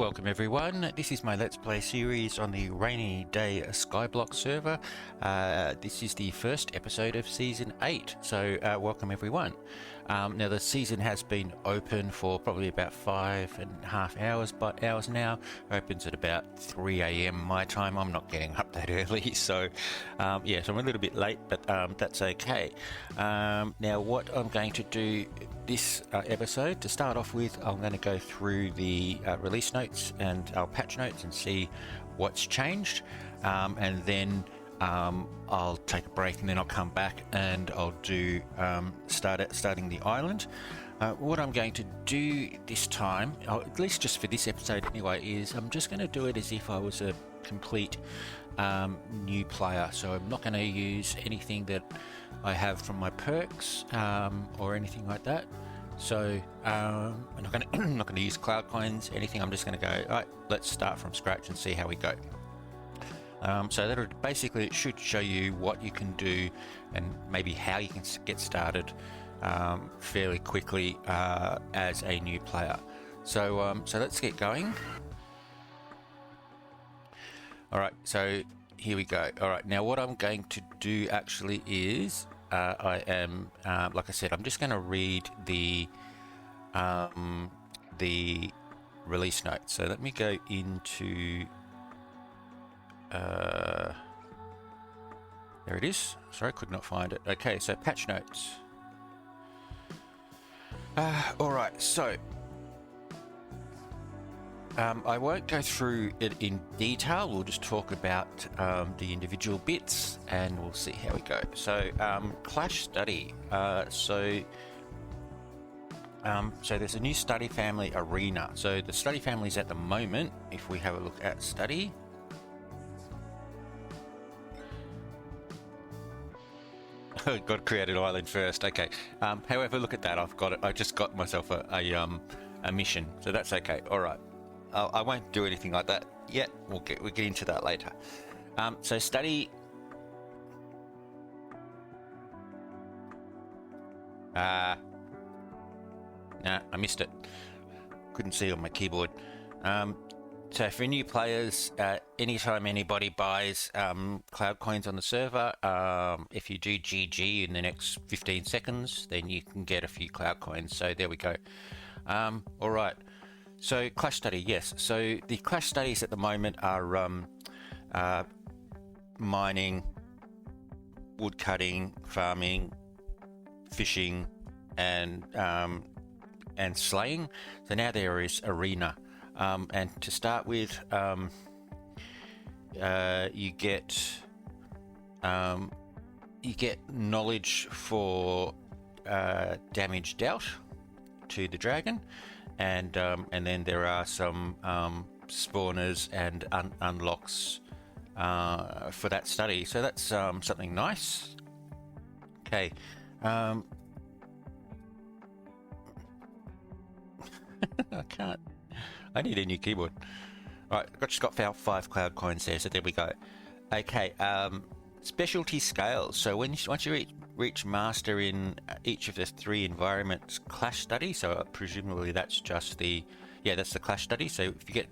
welcome everyone. This is my Let's Play series on the Rainy Day Skyblock server. This is the first episode of Season 8, so welcome everyone. Now the season has been open for probably about 5.5 hours now. Opens at about 3 AM my time. I'm not getting up that early, so yeah, so I'm a little bit late, but that's okay. Now what I'm going to do this episode, to start off with, I'm going to go through the release notes and our patch notes and see what's changed, and then I'll take a break and then I'll come back and I'll do starting the island. What I'm going to do this time, at least just for this episode anyway, is I'm just going to do it as if I was a complete new player. So I'm not going to use anything that I have from my perks or anything like that. So I'm not going to use cloud coins, anything. I'm just going to go, all right, let's start from scratch and see how we go. So that basically, it should show you what you can do and maybe how you can get started fairly quickly as a new player. So so let's get going. All right, so here we go. All right, now what I'm going to do actually is I am, like I said, I'm just going to read the release notes. So let me go into there it is. Sorry, could not find it. Okay, so patch notes. All right, so I won't go through it in detail. We'll just talk about the individual bits and we'll see how we go. So Clash Study. So there's a new study family arena. So the study families at the moment, if we have a look at study, got to create an island first. Okay. However, look at that. I've got it. I just got myself a mission, so that's okay. All right. I won't do anything like that yet. We'll get into that later. So study. Nah, I missed it. Couldn't see on my keyboard. So for new players, anytime anybody buys cloud coins on the server, if you do GG in the next 15 seconds, then you can get a few cloud coins. So there we go. All right. So Clash Study, yes. So the Clash Studies at the moment are mining, wood cutting, farming, fishing, and slaying. So now there is arena. And to start with, you get knowledge for damage dealt to the dragon, and then there are some spawners and unlocks for that study. So that's something nice. Okay. I can't. I need a new keyboard. All right, I just got 5 cloud coins there, so there we go. Okay, specialty scales. So once you reach master in each of the 3 environments Clash Study, so presumably that's just that's the Clash Study. So if you get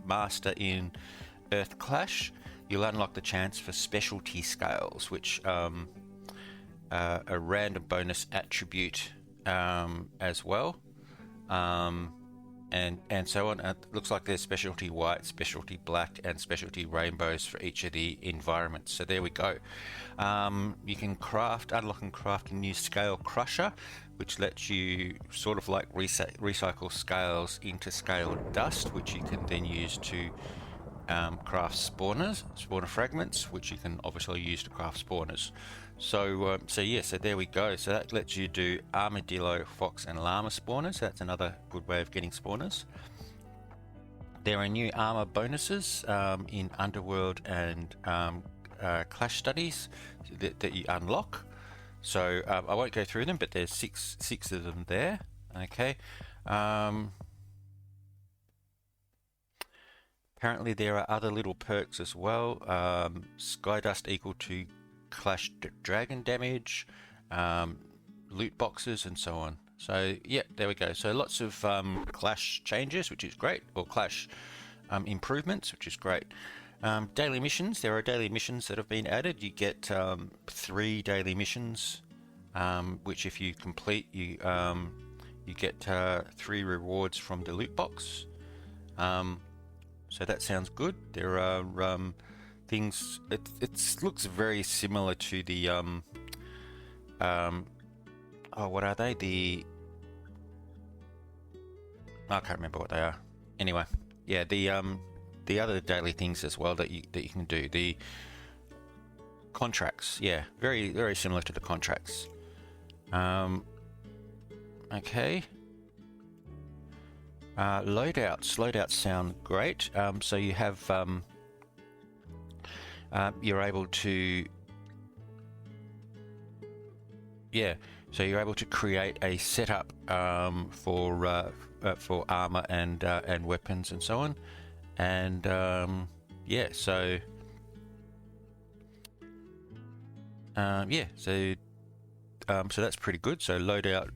master in Earth Clash, you'll unlock the chance for specialty scales, which a random bonus attribute as well. And so on. It looks like there's specialty white, specialty black, and specialty rainbows for each of the environments. So there we go. You can unlock and craft a new scale crusher, which lets you sort of like recycle scales into scale dust, which you can then use to craft spawner fragments, which you can obviously use to craft spawners. So so there we go. So that lets you do armadillo, fox, and llama spawners. That's another good way of getting spawners. There are new armor bonuses in Underworld and Clash Studies that you unlock. So I won't go through them, but there's six of them there. Okay. Apparently there are other little perks as well. Sky dust equal to Clash dragon damage, loot boxes, and so on. So yeah, there we go. So lots of Clash changes, which is great, or Clash improvements, which is great. Daily missions. There are daily missions that have been added. You get 3 daily missions, which if you complete, you get 3 rewards from the loot box. So that sounds good. There are things. It looks very similar to the oh, what are they? I can't remember what they are. Anyway, yeah, the other daily things as well that you can do. The contracts, yeah, very similar to the contracts. Okay. Loadouts sound great. So you have you're able to so you're able to create a setup for armor and weapons and so on, and so that's pretty good. So loadout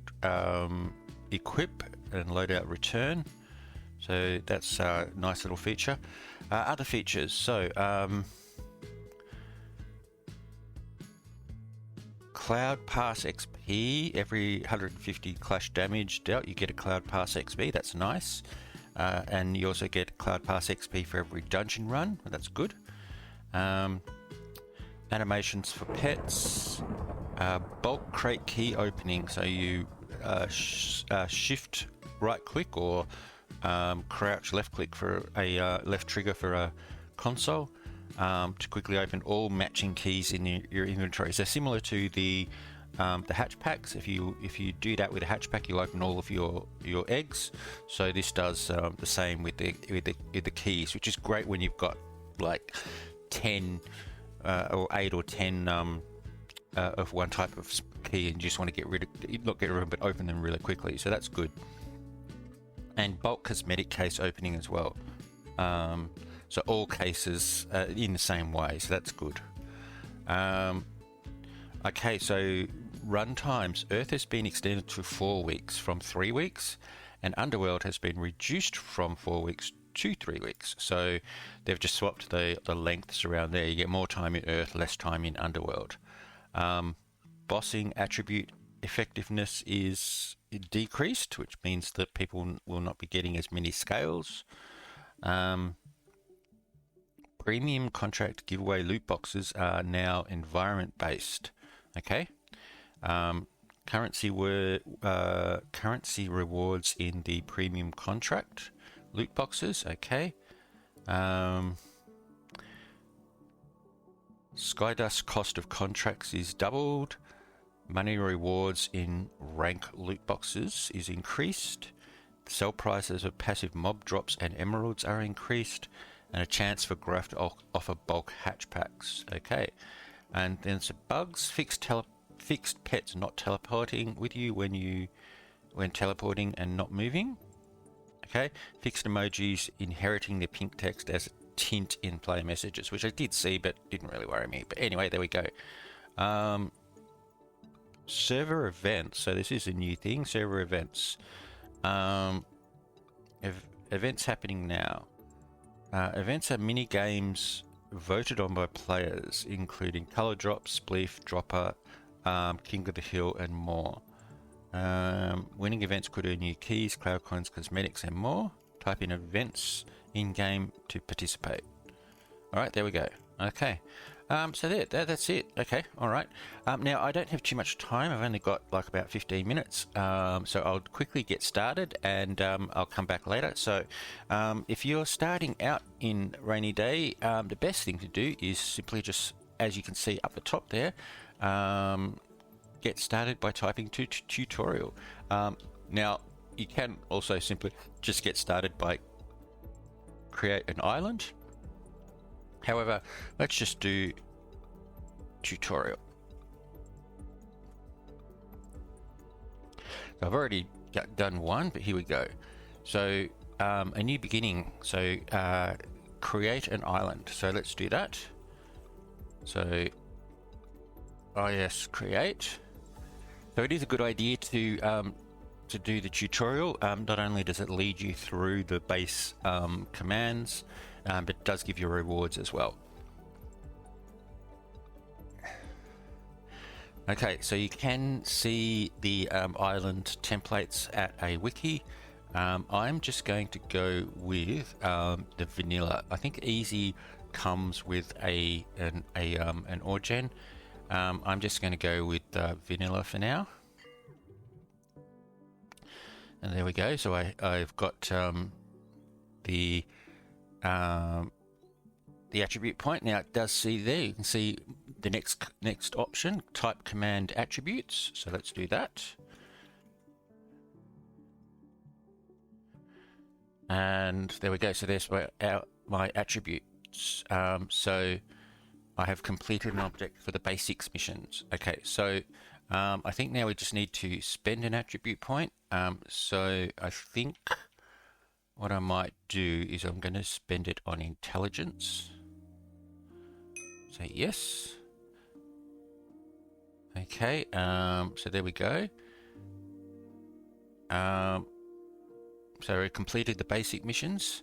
equip and loadout return. So that's a nice little feature. Other features. So Cloud Pass XP. Every 150 clash damage dealt, you get a Cloud Pass XP. That's nice. And you also get Cloud Pass XP for every dungeon run. That's good. Animations for pets. Bulk crate key opening. So you shift right click or crouch left click for a left trigger for a console to quickly open all matching keys in your inventory. So similar to the hatch packs. If you do that with a hatch pack, you'll open all of your eggs. So this does the same with the keys, which is great when you've got like 10 or 8 or 10 of one type of key, and you just want to not get rid of them, but open them really quickly. So that's good. And bulk cosmetic case opening as well. So all cases in the same way. So that's good. Okay, so run times. Earth has been extended to 4 weeks from 3 weeks, and Underworld has been reduced from 4 weeks to 3 weeks. So they've just swapped the lengths around there. You get more time in Earth, less time in Underworld. Bossing attribute effectiveness is decreased, which means that people will not be getting as many scales. Premium contract giveaway loot boxes are now environment based. Okay. Currency rewards in the premium contract loot boxes. Okay. Skydust cost of contracts is doubled. Money rewards in rank loot boxes is increased. Sell prices of passive mob drops and emeralds are increased, and a chance for Graph to offer bulk hatch packs. Okay, and then some bugs: fixed pets not teleporting with you when teleporting and not moving. Okay, fixed emojis inheriting the pink text as a tint in player messages, which I did see but didn't really worry me. But anyway, there we go. Server events. So this is a new thing. Server events. Events happening now. Events are mini games voted on by players, including color drop, spleef, dropper, King of the Hill, and more. Winning events could earn new keys, cloud coins, cosmetics, and more. Type in events in game to participate. All right, there we go. Okay. So that's it. Okay, all right. Now, I don't have too much time. I've only got like about 15 minutes. So I'll quickly get started, and I'll come back later. So if you're starting out in Rainy Day, the best thing to do is simply just, as you can see up the top there, get started by typing to tutorial. Now, you can also simply just get started by create an island. However, let's just do tutorial. So I've already done one, but here we go. So a new beginning. So create an island. So let's do that. So create. So it is a good idea to to do the tutorial, not only does it lead you through the base commands, but it does give you rewards as well. Okay, so you can see the island templates at a wiki. I'm just going to go with the vanilla. I think easy comes with an orgen. I'm just going to go with vanilla for now. And there we go. So I've got the attribute point. Now it does see there. You can see the next option, type command attributes. So let's do that. And there we go. So there's my attributes. So I have completed an object for the basics missions. Okay, so I think now we just need to spend an attribute point. So I think what I might do is I'm going to spend it on intelligence. Say yes. Okay, so there we go. So we completed the basic missions.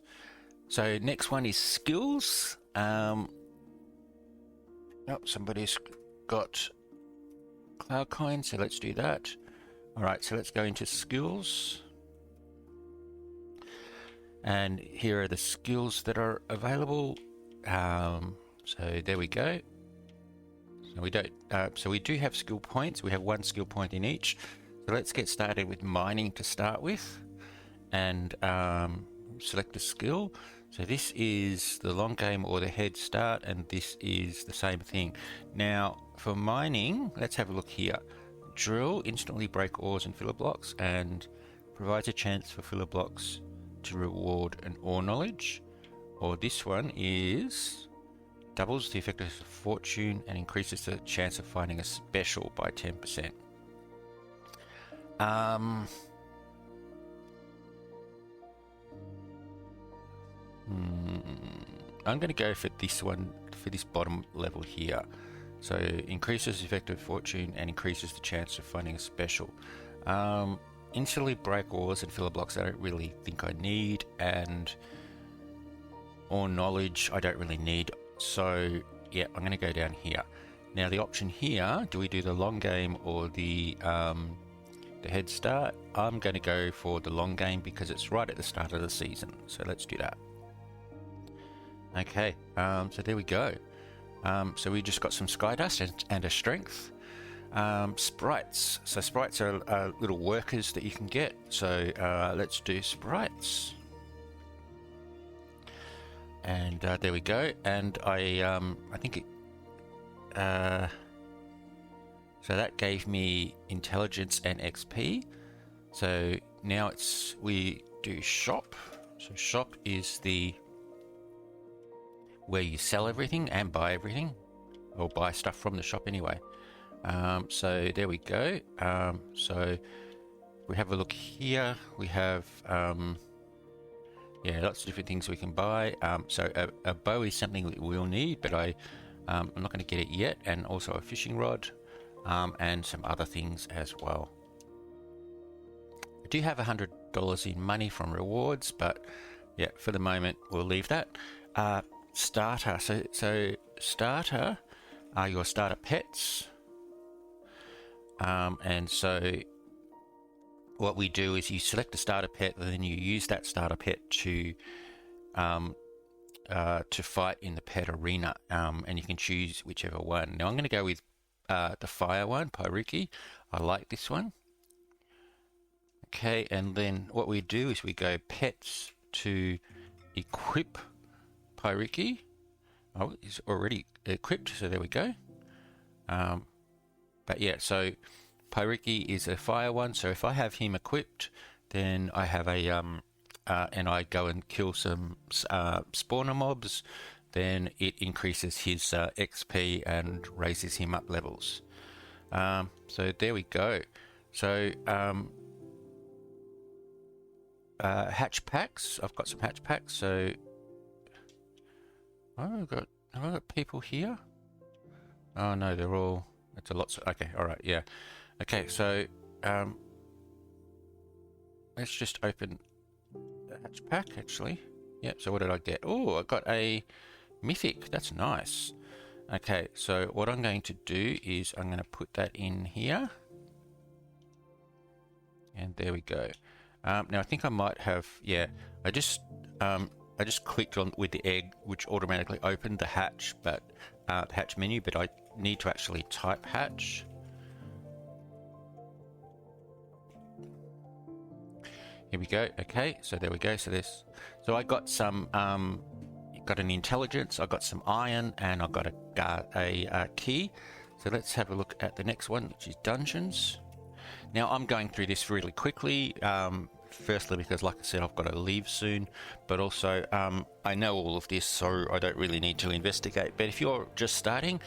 So next one is skills. Oh, somebody's got cloud coin, so let's do that. All right, so let's go into skills. And here are the skills that are available. So there we go. So we don't. So we do have skill points. We have one skill point in each. So let's get started with mining to start with, and select a skill. So this is the long game or the head start, and this is the same thing. Now for mining, let's have a look here. Drill, instantly break ores and filler blocks, and provides a chance for filler blocks to reward an ore knowledge. Or this one is doubles the effectiveness of fortune and increases the chance of finding a special by 10%. I'm going to go for this one, for this bottom level here. So increases effective fortune and increases the chance of finding a special. Instantly break ores and filler blocks I don't really think I need, and ore knowledge I don't really need. So yeah, I'm going to go down here. Now the option here, do we do the long game or the head start? I'm going to go for the long game because it's right at the start of the season. So let's do that. Okay, so there we go. So we just got some sky dust and a strength. Sprites. So sprites are little workers that you can get. So let's do sprites. And there we go. And I think it. So that gave me intelligence and XP. So now we do shop. So shop is where you sell everything and buy everything, or buy stuff from the shop anyway. So there we go. So we have a look here. We have lots of different things we can buy. So a bow is something that we'll need, but I'm not going to get it yet, and also a fishing rod, and some other things as well. I do have $100 in money from rewards, but yeah, for the moment we'll leave that. Starter. So starter are your starter pets. And so what we do is you select a starter pet, and then you use that starter pet to fight in the pet arena, and you can choose whichever one. Now I'm going to go with the fire one, Pyriki. I like this one. Okay, and then what we do is we go pets to equip Pyriki. Oh, it's already equipped, so there we go. But yeah, so Pyriki is a fire one, so if I have him equipped, then I have a and I go and kill some spawner mobs, then it increases his XP and raises him up levels. So there we go. So hatch packs. I've got some hatch packs. So have I got people here? Oh no, they're all. It's a lot. Okay, all right, yeah. Okay, so let's just open the hatch pack actually. Yep, so what did I get? Oh, I got a mythic. That's nice. Okay, so what I'm going to do is I'm going to put that in here. And there we go. Now I think I might have, yeah, I just clicked on with the egg, which automatically opened the hatch, but the hatch menu, but I need to actually type hatch. Here we go. Okay, so there we go. So I got some, got an intelligence, I got some iron, and I got a key. So let's have a look at the next one, which is dungeons. Now I'm going through this really quickly. Firstly, because like I said, I've got to leave soon, but also I know all of this, so I don't really need to investigate. But if you're just starting,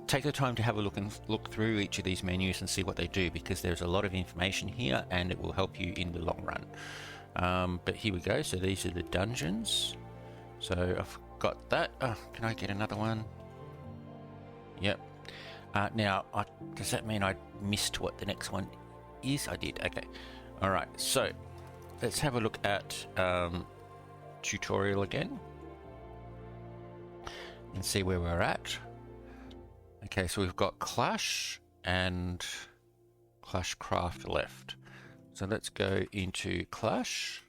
take the time to have a look through each of these menus and see what they do, because there's a lot of information here and it will help you in the long run. But here we go. So these are the dungeons. So I've got that. Oh, can I get another one? Yep. Now, does that mean I missed what the next one is? I did. Okay. All right. So let's have a look at tutorial again and see where we're at. Okay, so we've got Clash and Clashcraft left. So let's go into Clash.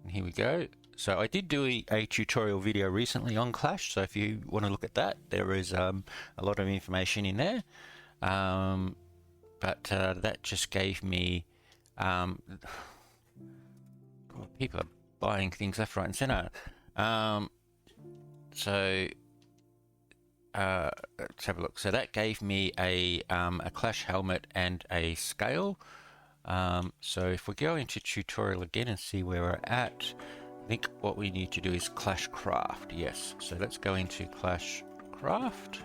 And here we go. So I did do a tutorial video recently on Clash. So if you want to look at that, there is a lot of information in there. But that just gave me... people are buying things left, right and center. So... let's have a look. So that gave me a Clash helmet and a scale. So if we go into tutorial again and see where we're at, I think what we need to do is Clashcraft. Yes. So let's go into Clashcraft.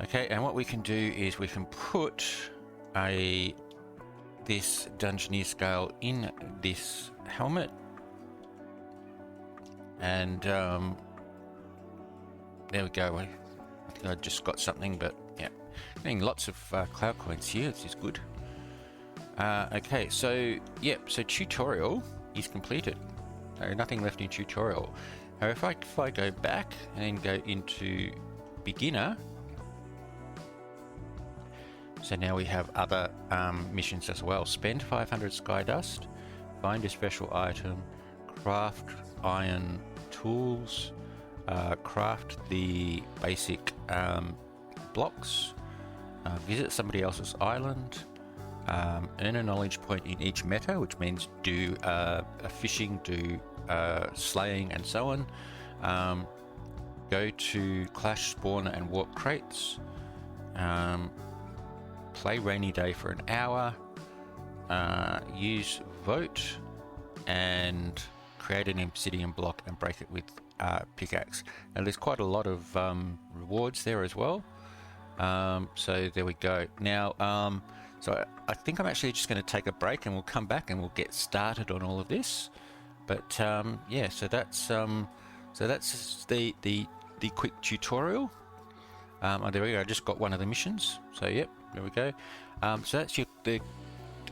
Okay, and what we can do is we can put this Dungeoneer scale in this helmet, and there we go. I think I just got something, but yeah, getting lots of cloud coins here. This is good. Okay, so yep, so tutorial is completed. So nothing left in tutorial. However, if I go back and then go into beginner, so now we have other missions as well. Spend 500 sky dust, find a special item, craft iron tools, craft the basic blocks, visit somebody else's island, earn a knowledge point in each meta, which means do fishing, do slaying, and so on. Go to Clash Spawner and Warp Crates. Play Rainy Day for an hour. Use Vote and create an obsidian block and break it with pickaxe. Now there's quite a lot of rewards there as well. So there we go. Now, so I think I'm actually just going to take a break and we'll come back and we'll get started on all of this. But yeah, so that's the quick tutorial. Oh, there we go. I just got one of the missions. So yep, there we go. So that's the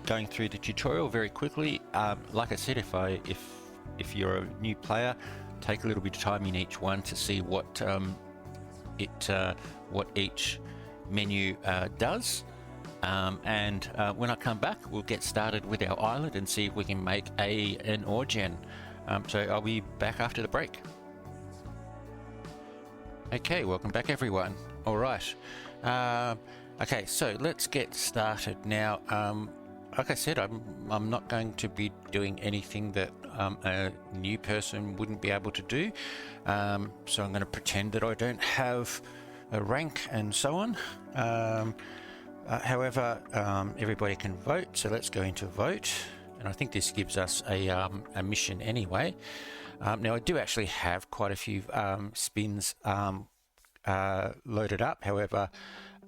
going through the tutorial very quickly. Like I said, if you're a new player, take a little bit of time in each one to see what each menu does. And when I come back, we'll get started with our island and see if we can make an ore gen. So I'll be back after the break. Okay, welcome back everyone. All right. Okay, so let's get started now. Like I said, I'm not going to be doing anything that a new person wouldn't be able to do. So I'm going to pretend that I don't have a rank and so on. However, everybody can vote, so let's go into vote. And I think this gives us a mission anyway. Now I do actually have quite a few spins loaded up. However,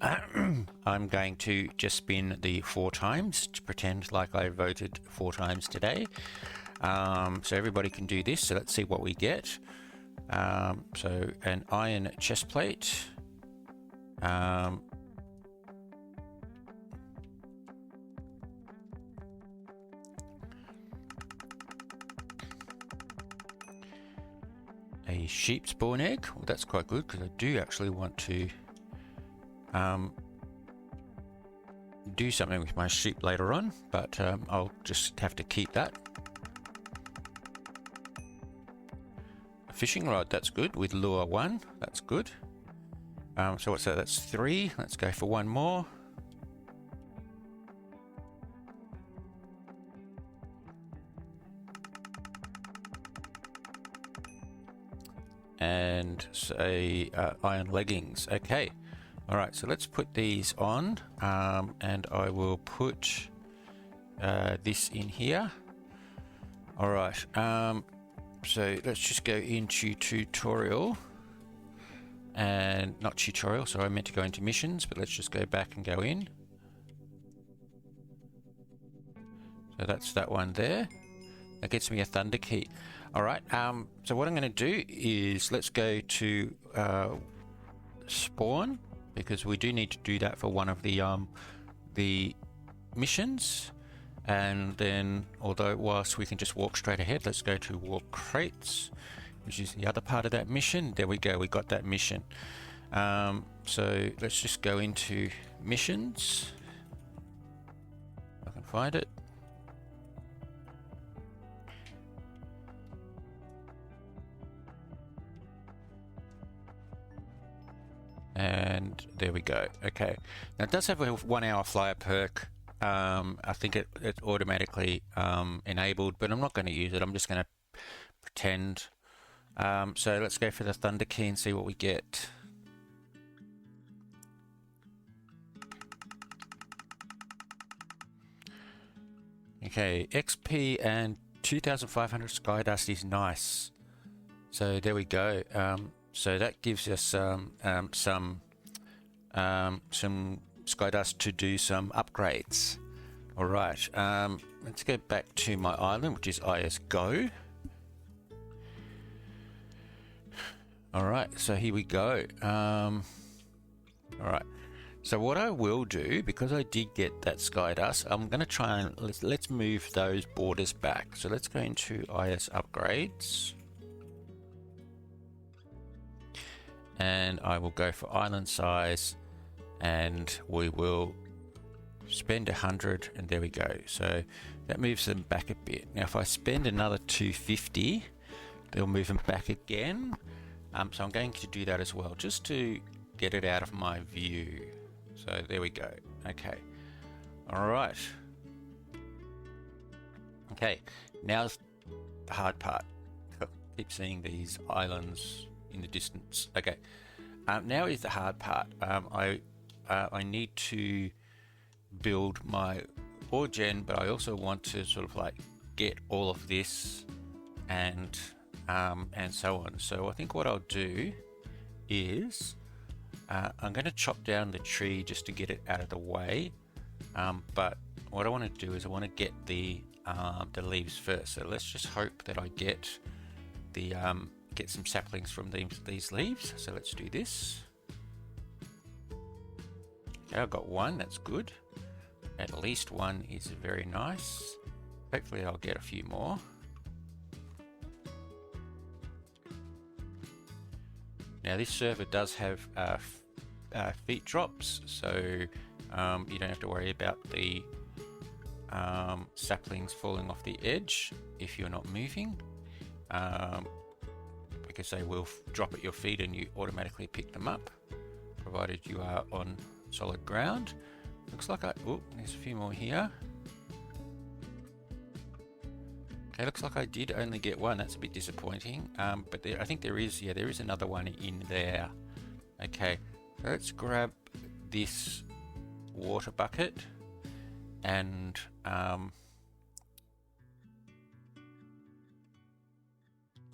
I'm going to just spin the 4 times to pretend like I voted 4 times today. So everybody can do this. So let's see what we get. So an iron chest plate. a sheep spawn egg. Well, that's quite good because I do actually want to do something with my sheep later on, but I'll just have to keep that. A fishing rod, that's good, with lure 1, that's good. So what's that? That's 3. Let's go for 1 more. And say iron leggings. Okay. All right, so let's put these on, and I will put this in here. All right, so let's just go into tutorial, and not tutorial, sorry, I meant to go into missions, but let's just go back and go in. So that's that one there. That gets me a thunder key. All right, so what I'm going to do is let's go to spawn, because we do need to do that for one of the missions. And then, although whilst we can just walk straight ahead, let's go to walk crates, which is the other part of that mission. There we go, we got that mission. So let's just go into missions. If I can find it. And there we go. Okay, now it does have a 1 hour flyer perk. I think it automatically enabled, but I'm not going to use it. I'm just going to pretend. So let's go for the thunder key and see what we get. Okay, XP and 2,500 sky dust is nice. So there we go. So that gives us some sky dust to do some upgrades. All right, let's go back to my island, which is IS Go. All right, so here we go. All right, so what I will do, because I did get that sky dust, I'm going to try and let's move those borders back. So let's go into IS upgrades. And I will go for island size, and we will spend 100, and there we go. So that moves them back a bit. Now if I spend another 250, they'll move them back again. So I'm going to do that as well, just to get it out of my view. So there we go. Okay. All right. Okay. Now the hard part. Keep seeing these islands in the distance. Okay, now is the hard part. I need to build my ore gen, but I also want to sort of like get all of this and so on. So I think what I'll do is I'm going to chop down the tree just to get it out of the way. But what I want to do is I want to get the leaves first. So let's just hope that I get the get some saplings from these leaves. So let's do this. Okay, I've got one, that's good. At least one is very nice. Hopefully I'll get a few more. Now this server does have feet drops, so you don't have to worry about the saplings falling off the edge if you're not moving. Because they will drop at your feet and you automatically pick them up, provided you are on solid ground. Looks like there's a few more here. Okay, looks like I did only get one. That's a bit disappointing. But I think there is another one in there. Okay, so let's grab this water bucket and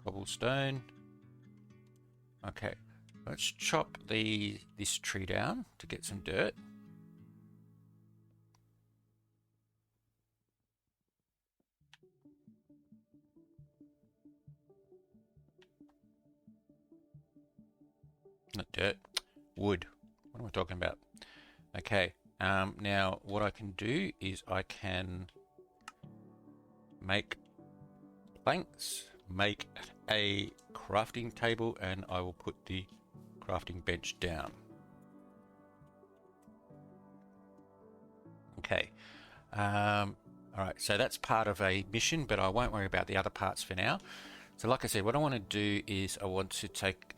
cobblestone. Okay, let's chop this tree down to get some dirt. Not dirt, wood. What am I talking about? Okay, now what I can do is I can make planks, make a crafting table, and I will put the crafting bench down. Okay. Alright, so that's part of a mission, but I won't worry about the other parts for now. So like I said, what I want to do is I want to take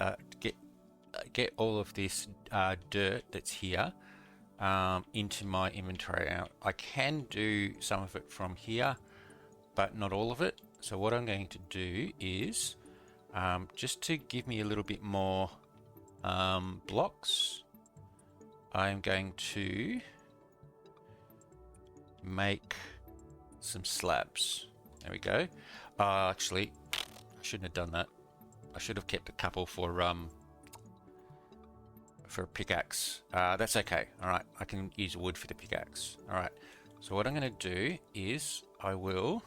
get all of this dirt that's here into my inventory. Now, I can do some of it from here, but not all of it. So what I'm going to do is just to give me a little bit more blocks, I'm going to make some slabs. There we go. Actually, I shouldn't have done that. I should have kept a couple for a pickaxe. That's okay. All right, I can use wood for the pickaxe. All right. So what I'm going to do is I will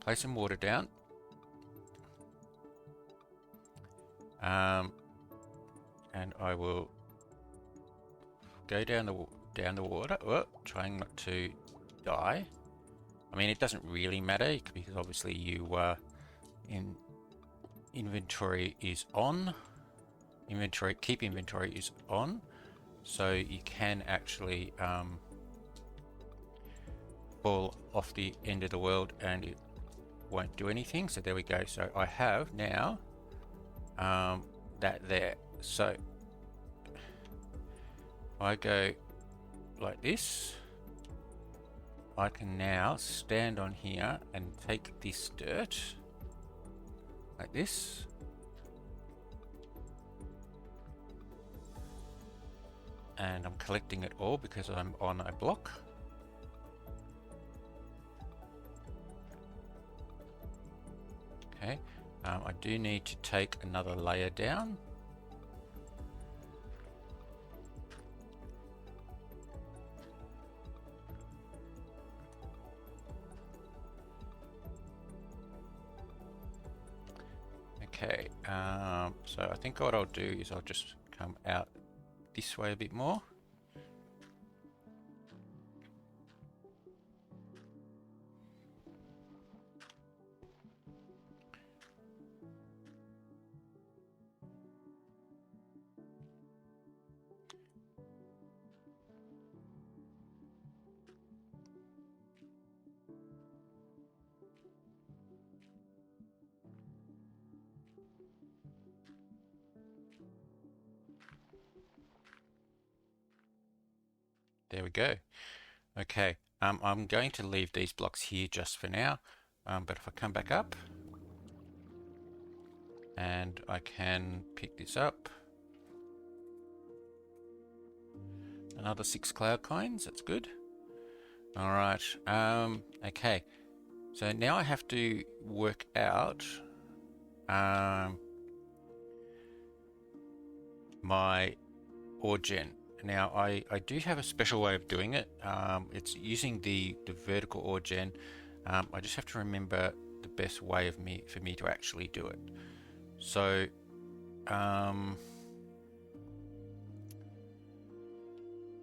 place some water down. And I will go down the water. Oh, trying not to die. I mean, it doesn't really matter because obviously you in inventory is on. Keep inventory is on, so you can actually fall off the end of the world and it won't do anything. So there we go. So I have now that there. So I go like this. I can now stand on here and take this dirt like this. And I'm collecting it all because I'm on a block. Okay, I do need to take another layer down. Okay, so I think what I'll do is I'll just come out this way a bit more. There we go. Okay, I'm going to leave these blocks here just for now, but if I come back up and I can pick this up, another 6 cloud coins, that's good. All right, okay, so now I have to work out my ore gen. Now I do have a special way of doing it. It's using the vertical ore gen. I just have to remember the best way for me to actually do it. So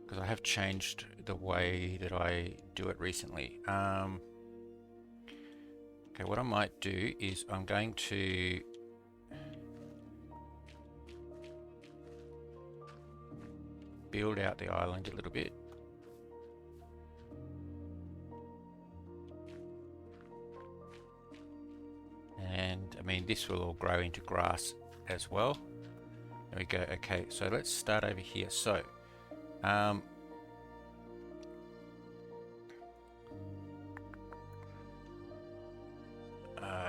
because I have changed the way that I do it recently. Okay, what I might do is I'm going to build out the island a little bit. And I mean, this will all grow into grass as well. There we go. Okay, so let's start over here. So I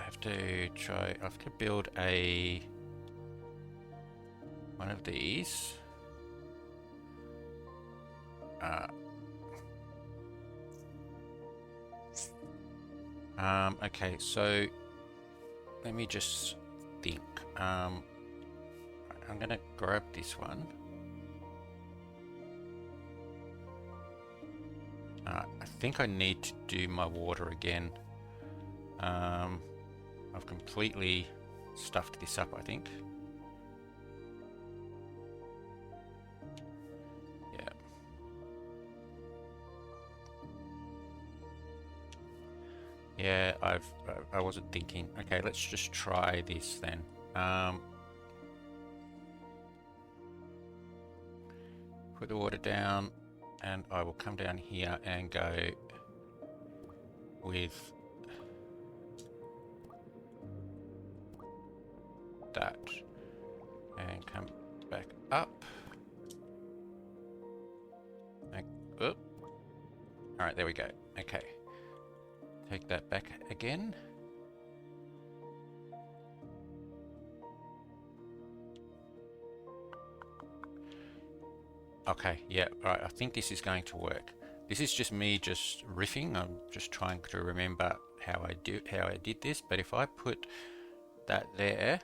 have to build one of these. Okay, so let me just think. I'm gonna grab this one. I think I need to do my water again. I've completely stuffed this up, I think. Yeah, I wasn't thinking. Okay, let's just try this then. Put the water down, and I will come down here and go with that, and come back up. All right, there we go. Okay, take that back again. Okay, yeah, right, I think this is going to work. This is just me just riffing. I'm just trying to remember how I did this, but if I put that there,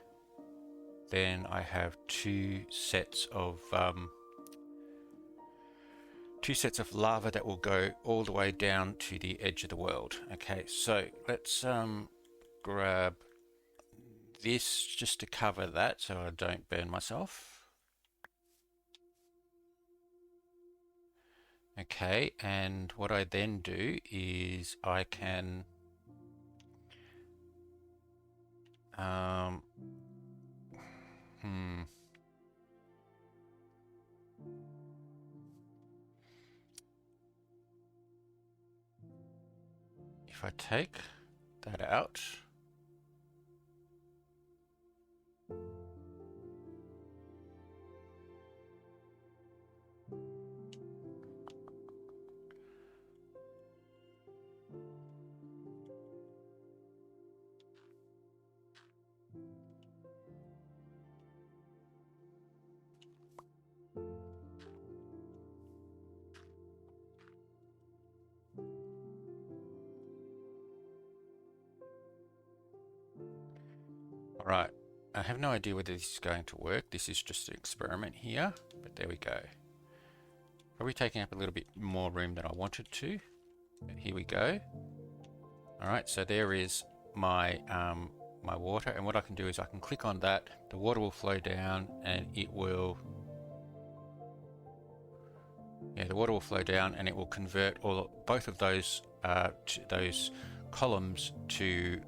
then I have two sets of lava that will go all the way down to the edge of the world. Okay, so let's grab this just to cover that so I don't burn myself. Okay, and what I then do is I can if I take that out, all right, I have no idea whether this is going to work. This is just an experiment here, but there we go. Probably taking up a little bit more room than I wanted to, but here we go. All right, so there is my my water, and what I can do is I can click on that, the water will flow down, and it will, yeah, the water will flow down and it will convert both of those columns to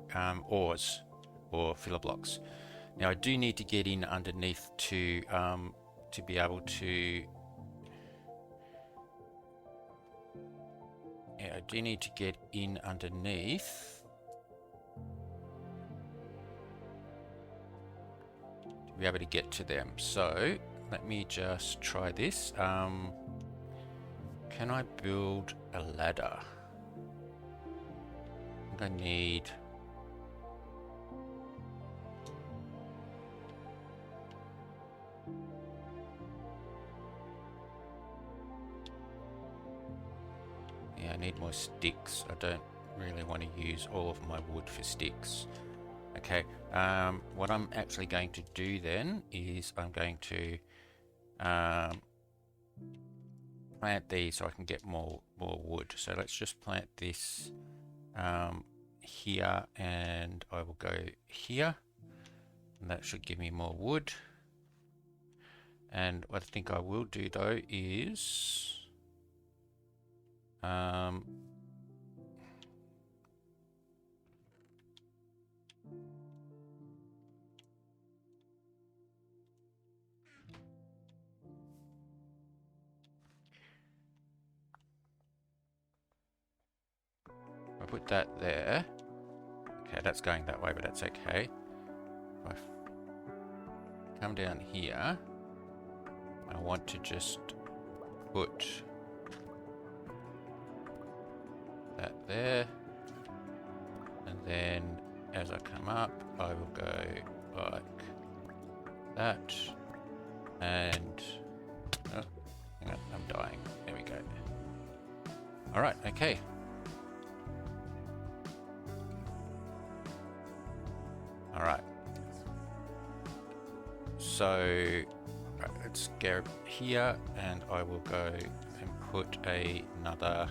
ores or filler blocks. Now I do need to get in underneath to be able to, yeah, I do need to get in underneath to be able to get to them. So let me just try this. Can I build a ladder? I think I need, yeah, I need more sticks. I don't really want to use all of my wood for sticks. Okay, what I'm actually going to do then is I'm going to plant these so I can get more wood. So let's just plant this here, and I will go here, and that should give me more wood. And what I think I will do though is I put that there. Okay, that's going that way, but that's okay. If I come down here, I want to just put that there, and then as I come up, I will go like that, and oh, hang on, I'm dying. There we go. All right, okay. All right. So let's go here, and I will go and put another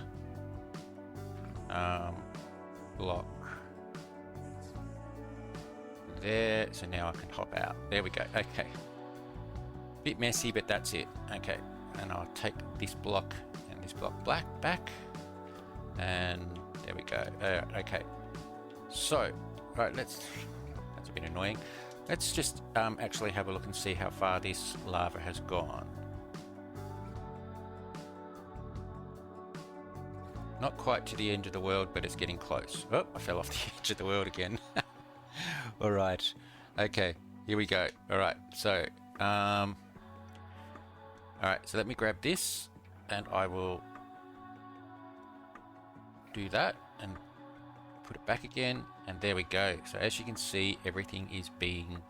block there. So now I can hop out. There we go. Okay. Bit messy, but that's it. Okay. And I'll take this block and this block back, and there we go. Okay. So, right, that's a bit annoying. Let's just actually have a look and see how far this lava has gone. Not quite to the end of the world, but it's getting close. Oh, I fell off the edge of the world again. All right. Okay, here we go. All right, so, all right, so let me grab this and I will do that and put it back again, and there we go. So as you can see, everything is being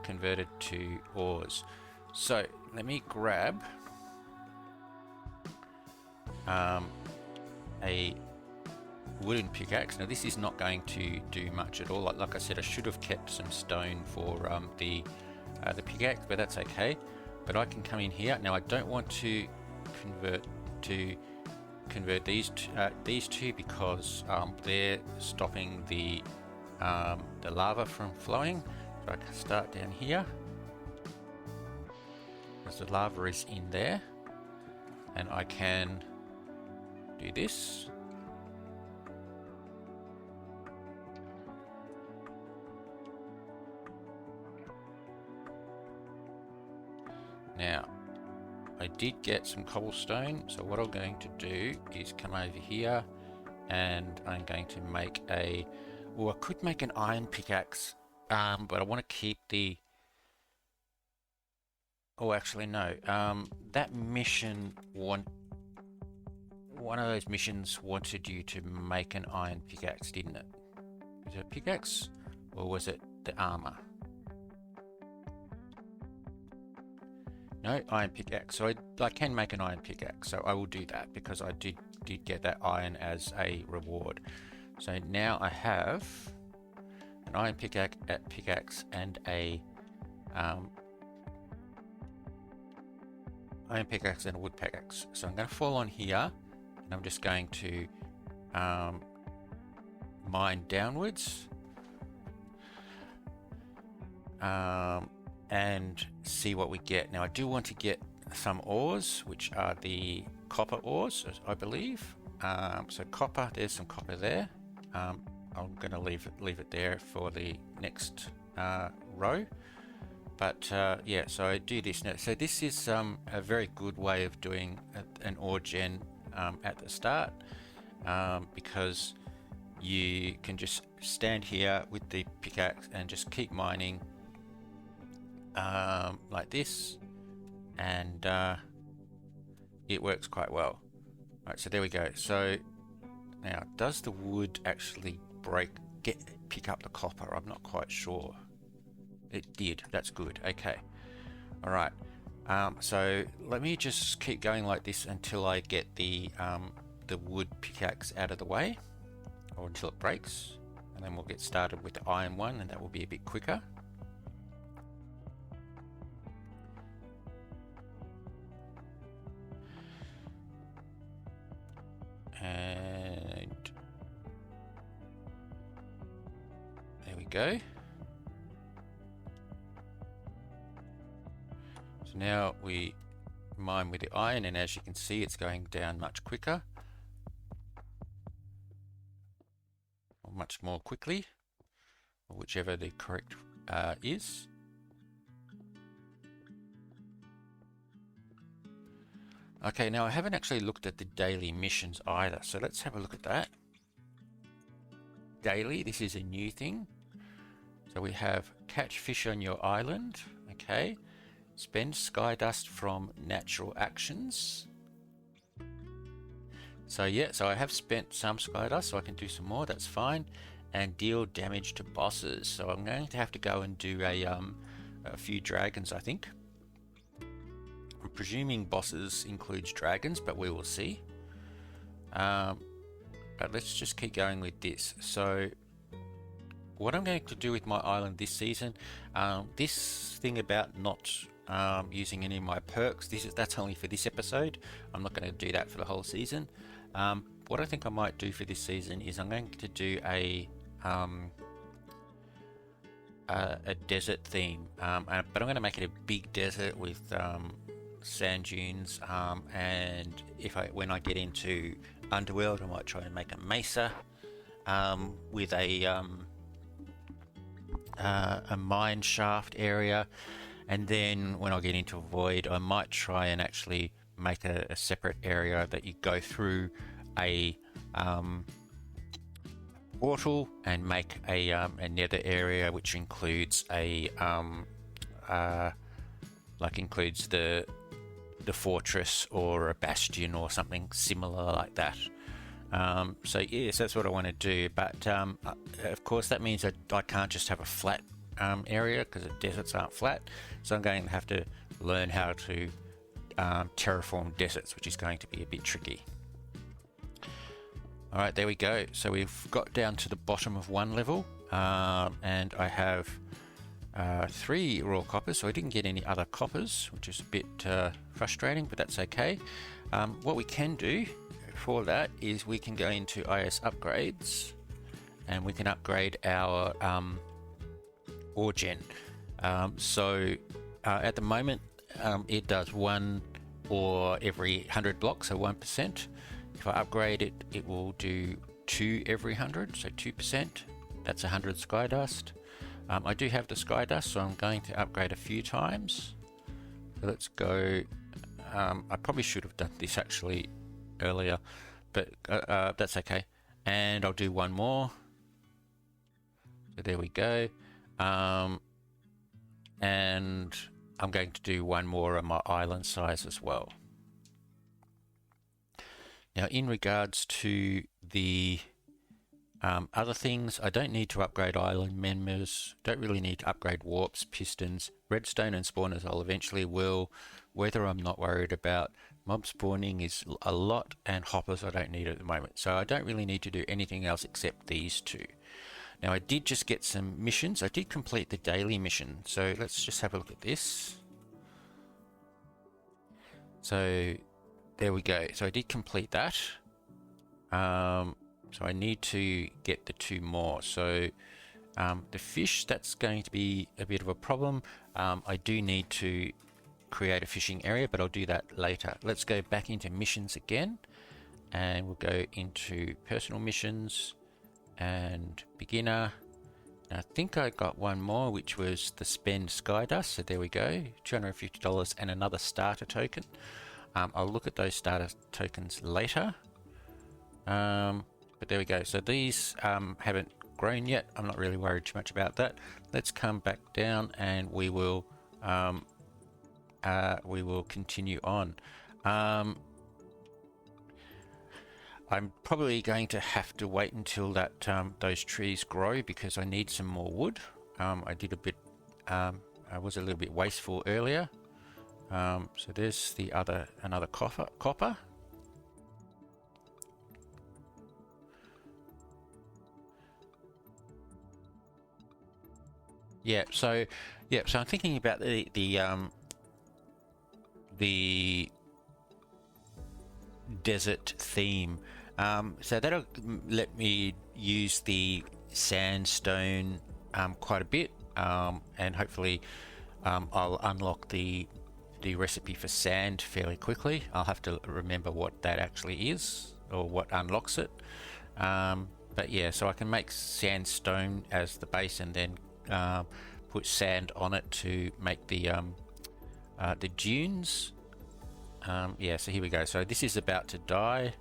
converted to ores. So let me grab a wooden pickaxe. Now this is not going to do much at all. Like I said, I should have kept some stone for the pickaxe, but that's okay. But I can come in here. Now I don't want to convert these two because they're stopping the lava from flowing. So I can start down here because the lava is in there, and I can do this. Now, I did get some cobblestone, so what I'm going to do is come over here and I'm going to make I could make an iron pickaxe, but I want to keep the... Oh, actually no, that mission one of those missions wanted you to make an iron pickaxe, didn't it? Was it a pickaxe or was it the armor? No, iron pickaxe. So I can make an iron pickaxe. So I will do that because I did get that iron as a reward. So now I have an iron pickaxe and a iron pickaxe and a wood pickaxe. So I'm going to fall on here and I'm just going to mine downwards. And see what we get. Now I do want to get some ores, which are the copper ores, I believe. So copper, there's some copper there. I'm going to leave it there for the next row. But yeah, so I do this now. So this is a very good way of doing an ore gen at the start, because you can just stand here with the pickaxe and just keep mining like this, and it works quite well. Right, so there we go. So now, does the wood actually pick up the copper? I'm not quite sure. It did. That's good. Okay. All right. So let me just keep going like this until I get the wood pickaxe out of the way, or until it breaks, and then we'll get started with the iron one, and that will be a bit quicker. And there we go. So now we mine with the iron, and as you can see, it's going down much quicker, or much more quickly, or whichever the correct is. Okay, now I haven't actually looked at the daily missions either, so let's have a look at that. Daily, this is a new thing. So we have catch fish on your island, okay. Spend sky dust from natural actions. So yeah, so I have spent some sky dust, so I can do some more, that's fine. And deal damage to bosses. So I'm going to have to go and do a few dragons, I think. I'm presuming bosses includes dragons, but we will see. But let's just keep going with this. So what I'm going to do with my island this season, this thing about not using any of my perks, that's only for this episode. I'm not going to do that for the whole season. What I think I might do for this season is I'm going to do a desert theme, but I'm going to make it a big desert with sand dunes, and when I get into Underworld, I might try and make a mesa, with a mine shaft area, and then when I get into a void, I might try and actually make a separate area that you go through a portal and make a nether area, which includes includes the fortress or a bastion or something similar like that. So yes, that's what I want to do, but of course that means that I can't just have a flat area, because the deserts aren't flat, so I'm going to have to learn how to terraform deserts, which is going to be a bit tricky. Alright, there we go. So we've got down to the bottom of one level, and I have 3 raw coppers, so I didn't get any other coppers, which is a bit frustrating, but that's okay. What we can do for that is we can go into IS upgrades, and we can upgrade our ore gen. At the moment, it does 1 ore every 100 blocks, so 1%. If I upgrade it, it will do 2 every 100, so 2%. That's 100 sky dust. I do have the sky dust, so I'm going to upgrade a few times. So let's go. I probably should have done this actually earlier, but that's okay. And I'll do 1 more. So there we go. And I'm going to do 1 more on my island size as well. Now, in regards to the other things, I don't need to upgrade island members, don't really need to upgrade warps, pistons, redstone and spawners I'll eventually will. Weather I'm not worried about. Mob spawning is a lot, and hoppers I don't need at the moment. So I don't really need to do anything else except these 2. Now I did just get some missions. I did complete the daily mission. So let's just have a look at this. So there we go. So I did complete that. So I need to get the 2 more. So the fish, that's going to be a bit of a problem. I do need to create a fishing area, but I'll do that later. Let's go back into missions again, and we'll go into personal missions and beginner. And I think I got 1 more, which was the spend sky dust. So there we go, $250 and another starter token. I'll look at those starter tokens later. But there we go. So these haven't grown yet. I'm not really worried too much about that. Let's come back down, and we will continue on. I'm probably going to have to wait until that those trees grow, because I need some more wood. I did a bit. I was a little bit wasteful earlier. So there's another copper. Yeah. So I'm thinking about the desert theme. So that'll let me use the sandstone quite a bit, and hopefully I'll unlock the recipe for sand fairly quickly. I'll have to remember what that actually is, or what unlocks it. But yeah, so I can make sandstone as the base, and then put sand on it to make the dunes. Yeah, so here we go. So this is about to die.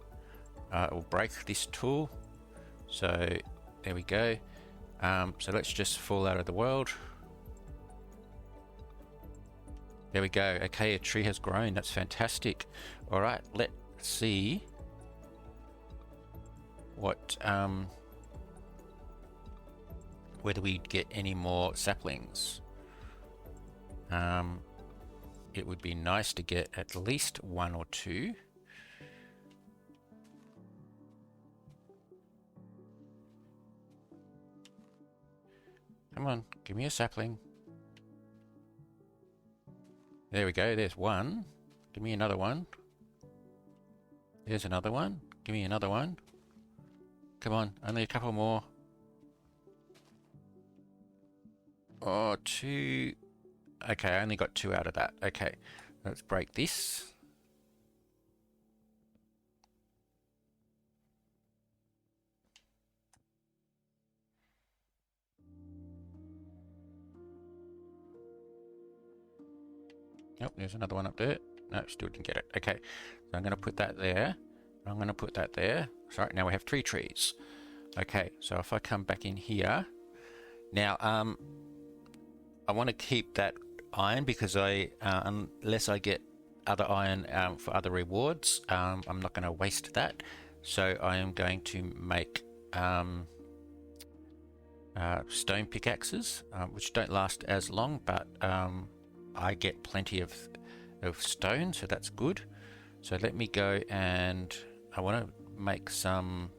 We'll break this tool. So there we go. So let's just fall out of the world. There we go. Okay, a tree has grown. That's fantastic. All right, let's see what whether we get any more saplings. It would be nice to get at least 1 or 2. Come on, give me a sapling. There we go, there's 1. Give me another one. There's another one. Give me another one. Come on, only a couple more. Oh, 2. Okay, I only got 2 out of that. Okay, let's break this. Oh, there's another one up there. No, still didn't get it. Okay, so I'm going to put that there. I'm going to put that there. Sorry, now we have 3 trees. Okay, so if I come back in here, now I want to keep that iron because unless I get other iron for other rewards, I'm not going to waste that. So I am going to make stone pickaxes, which don't last as long, but I get plenty of stone, so that's good. So let me go, and I want to make some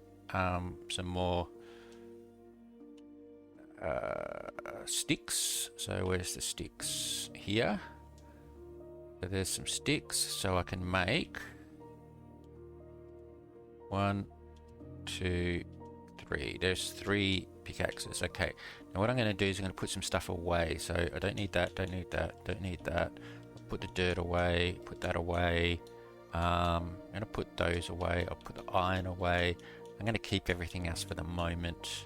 more sticks. So where's the sticks? Here. So there's some sticks, so I can make 1, 2, 3. There's 3 pickaxes. Okay. Now what I'm going to do is I'm going to put some stuff away. So I don't need that. Don't need that. Don't need that. I'll put the dirt away. Put that away. I'm going to put those away. I'll put the iron away. I'm going to keep everything else for the moment.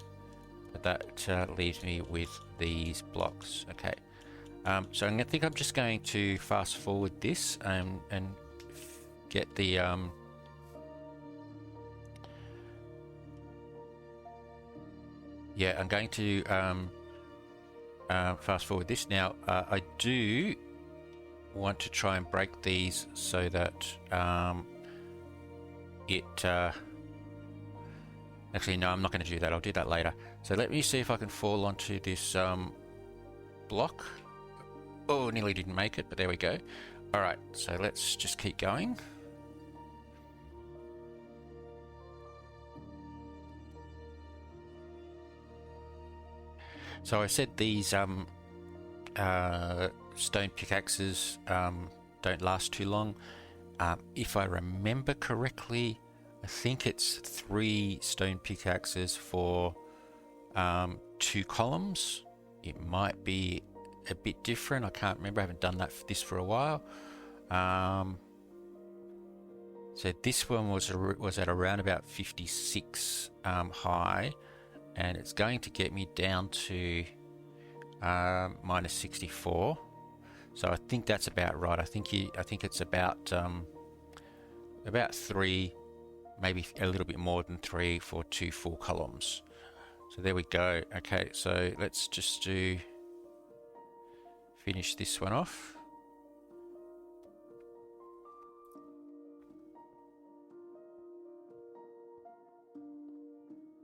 But that leaves me with these blocks. Okay. So I think I'm just going to fast forward this and get the yeah, I'm going to fast forward this. Now I do want to try and break these so that actually no, I'm not going to do that. I'll do that later. So let me see if I can fall onto this block. Oh, nearly didn't make it, but there we go. All right, so let's just keep going. So I said these stone pickaxes don't last too long. If I remember correctly, I think it's 3 stone pickaxes for 2 columns. It might be a bit different. I can't remember. I haven't done this for a while. So this one was at around about 56 high, and it's going to get me down to minus 64. So I think that's about right. I think it's about 3, maybe a little bit more than 3 for 2 full columns. So there we go. Okay, so let's just finish this one off.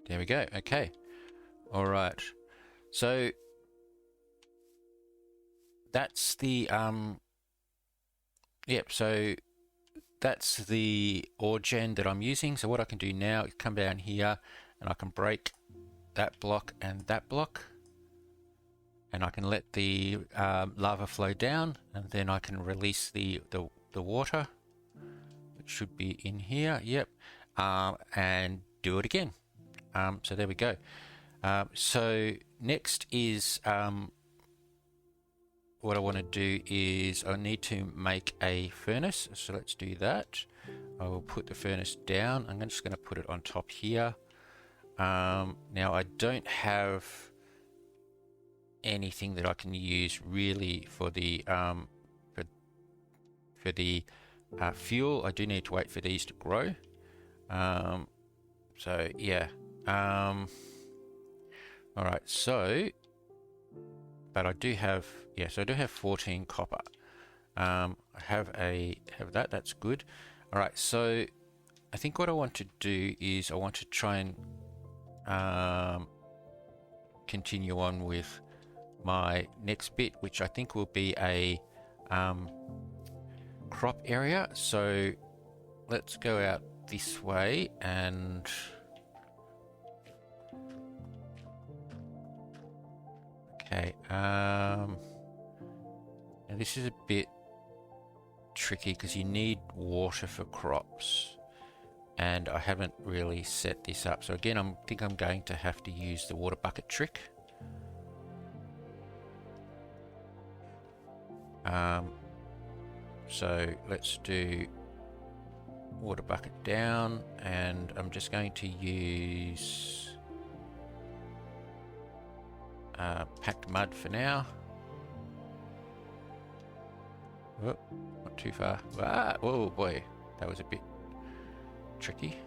There we go. Okay. All right. So that's the yep, so that's the ore gen that I'm using. So what I can do now is come down here and I can break that block and that block, and I can let the lava flow down, and then I can release the water, which should be in here. Yep. And do it again. So there we go. So next is what I want to do is I need to make a furnace. So let's do that. I will put the furnace down. I'm just going to put it on top here. Now I don't have anything that I can use really for the fuel. I do need to wait for these to grow. So yeah. All right. So, but I do have, yes, I do have 14 copper. I have that. That's good. All right. So I think what I want to do is I want to try and continue on with my next bit, which I think will be a crop area. So let's go out this way and okay. And this is a bit tricky because you need water for crops, and I haven't really set this up. So again, I think I'm going to have to use the water bucket trick. So let's do water bucket down, and I'm just going to use packed mud for now. Oh, not too far. Ah, whoa, boy, that was a bit tricky.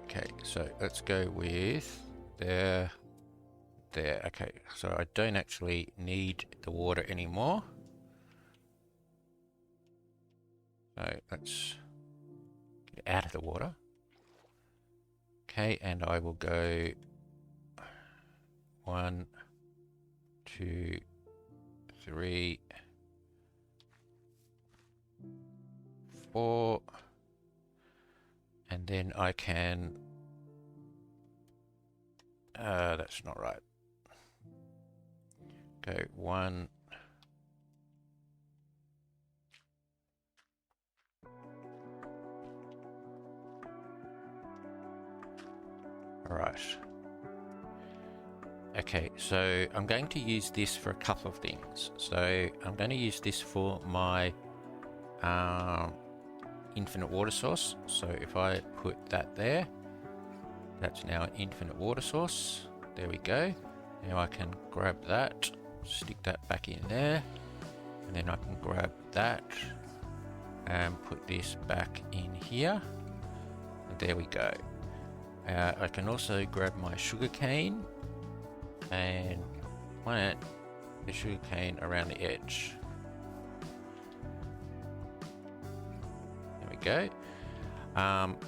Okay, so let's go with there. Okay, so I don't actually need the water anymore. So let's get out of the water. Okay, and I will go 1, 2, 3, 4, and then I can, that's not right. Go 1, all right. Okay, so I'm going to use this for a couple of things. So I'm going to use this for my infinite water source. So if I put that there, that's now an infinite water source. There we go. Now I can grab that, stick that back in there, and then I can grab that and put this back in here. And there we go. I can also grab my sugar cane and plant the sugar cane around the edge. There we go.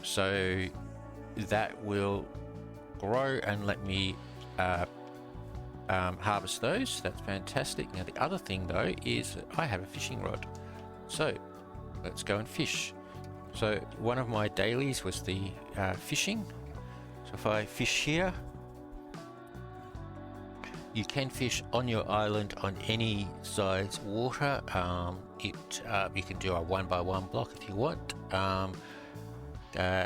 So that will grow and let me harvest those. That's fantastic. Now the other thing though is I have a fishing rod, so let's go and fish. So one of my dailies was the fishing. So if I fish here, you can fish on your island on any size water. You can do a 1x1 block if you want.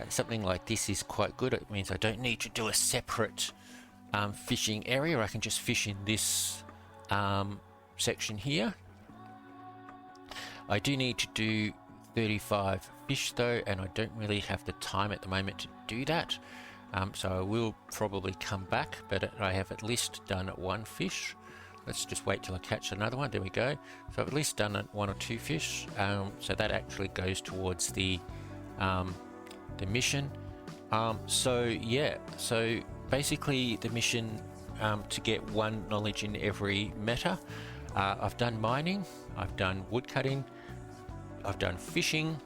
Something like this is quite good. It means I don't need to do a separate fishing area. I can just fish in this section here. I do need to do 35 fish though, and I don't really have the time at the moment to do that. So I will probably come back, but I have at least done 1 fish. Let's just wait till I catch another one. There we go. So I've at least done 1 or 2 fish. So that actually goes towards the mission. So yeah, so basically the mission to get 1 knowledge in every meta. I've done mining, I've done wood cutting, I've done fishing.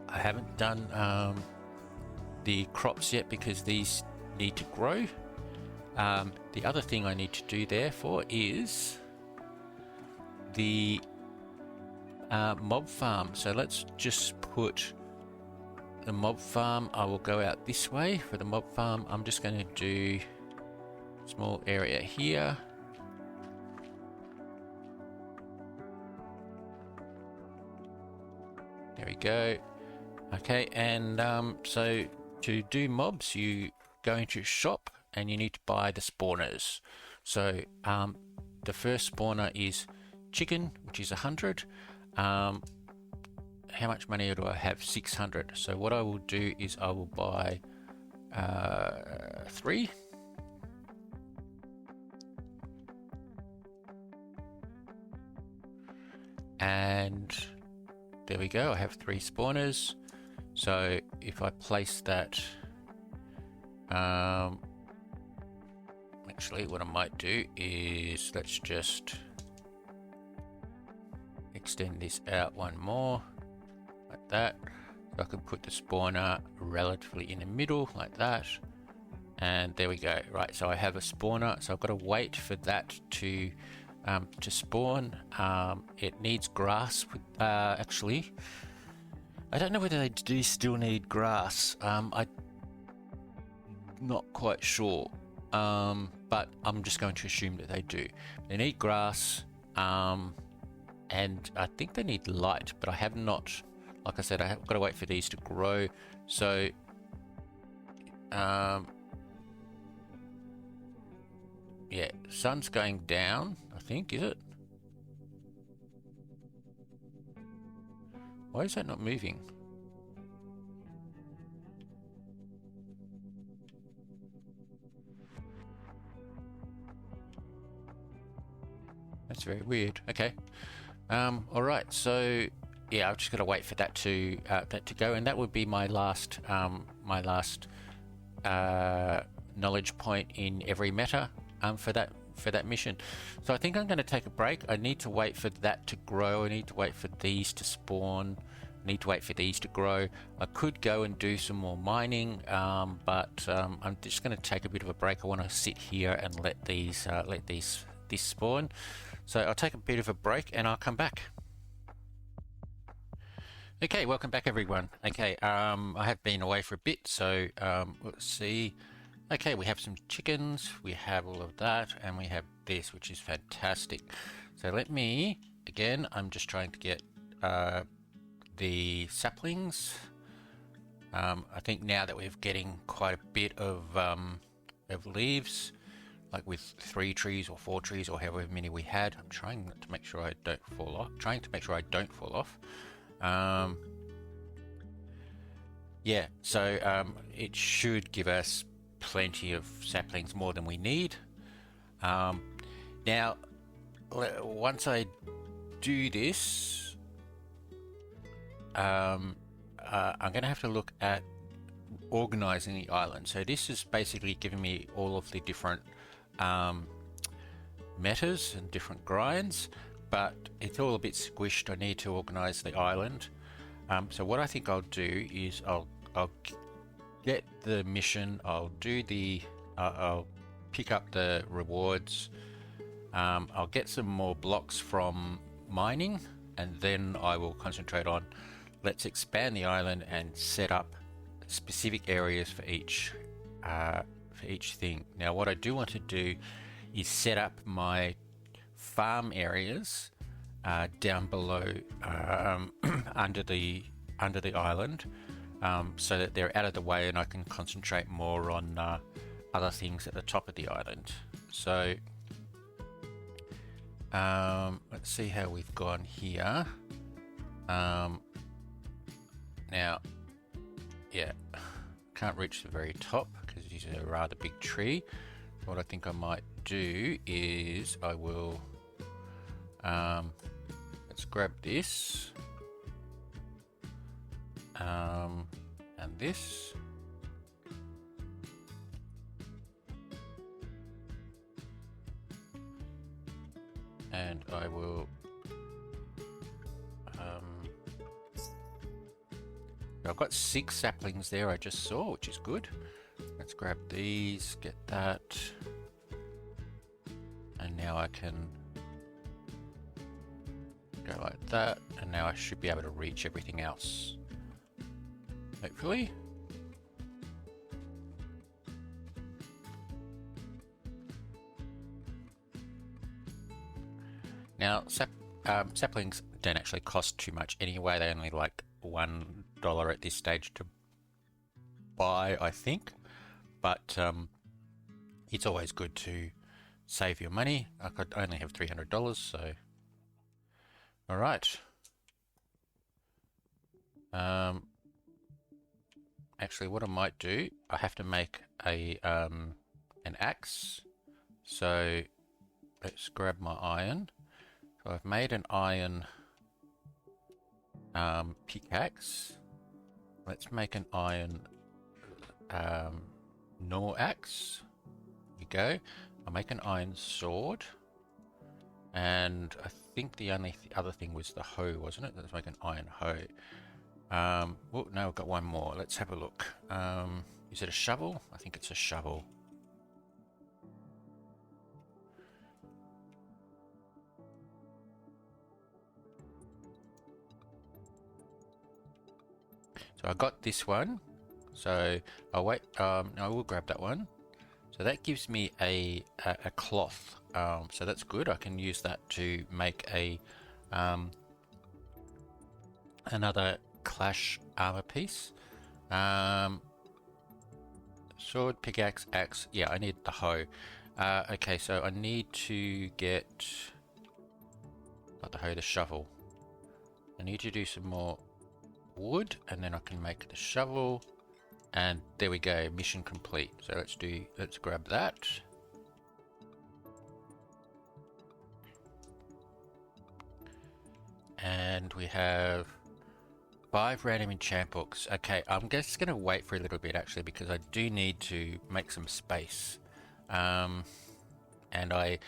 I haven't done the crops yet because these need to grow. The other thing I need to do therefore is the mob farm. So let's just put the mob farm. I will go out this way for the mob farm. I'm just going to do a small area here. There we go. Okay, and so to do mobs, you go into shop and you need to buy the spawners. So the first spawner is chicken, which is 100. How much money do I have? 600. So what I will do is I will buy 3. And there we go. I have 3 spawners. So if I place that, actually what I might do is let's just extend this out 1 more, like that. So I can put the spawner relatively in the middle, like that. And there we go. Right, so I have a spawner. So I've got to wait for that to spawn. It needs grass. Actually, I don't know whether they do still need grass. I'm not quite sure, but I'm just going to assume that they do. They need grass, and I think they need light, but I have not, like I said, I've got to wait for these to grow. So yeah, sun's going down, I think, is it? Why is that not moving? That's very weird. Okay. All right. So yeah, I've just got to wait for that to go, and that would be my last knowledge point in every meta for that mission. So I think I'm going to take a break. I need to wait for that to grow. I need to wait for these to spawn. I need to wait for these to grow. I could go and do some more mining, but I'm just going to take a bit of a break. I want to sit here and let these spawn. So I'll take a bit of a break and I'll come back. Okay, welcome back everyone. Okay, I have been away for a bit, so let's see. Okay, we have some chickens, we have all of that, and we have this, which is fantastic. So let me, again, I'm just trying to get the saplings. I think now that we're getting quite a bit of leaves, like with 3 trees or 4 trees or however many we had, I'm trying to make sure I don't fall off. Yeah, so it should give us plenty of saplings, more than we need. Now, once I do this, I'm going to have to look at organizing the island. So this is basically giving me all of the different metas and different grinds, but it's all a bit squished. I need to organize the island. So what I think I'll do is I'll get the mission, I'll pick up the rewards, I'll get some more blocks from mining, and then I will concentrate on let's expand the island and set up specific areas for each thing. Now what I do want to do is set up my farm areas down below under the island, so that they're out of the way and I can concentrate more on other things at the top of the island. So let's see how we've gone here. Now, yeah, can't reach the very top because it's a rather big tree. What I think I might do is I will let's grab this and this, and I will I've got 6 saplings there I just saw, which is good. Let's grab these, get that, and now I can go like that, and now I should be able to reach everything else, hopefully. Now saplings don't actually cost too much anyway. They only like $1 at this stage to buy, I think, but it's always good to save your money. I could only have $300, so all right. Actually, what I might do, I have to make a an axe. So let's grab my iron. So I've made an iron pickaxe. Let's make an iron normal axe. Here we go. I'll make an iron sword. And I think the only other thing was the hoe, wasn't it? Let's make an iron hoe. Oh, no, I've got one more. Let's have a look. Is it a shovel? I think it's a shovel. So I got this one. So I'll wait. No, I will grab that one. So that gives me a cloth. So that's good. I can use that to make a another clash armor piece. Sword, pickaxe, axe. Yeah, I need the hoe. Okay, so I need to get not the hoe, the shovel. I need to do some more wood, and then I can make the shovel. And there we go, mission complete. So let's grab that. And we have 5 random enchant books. Okay, I'm just going to wait for a little bit actually, because I do need to make some space. And I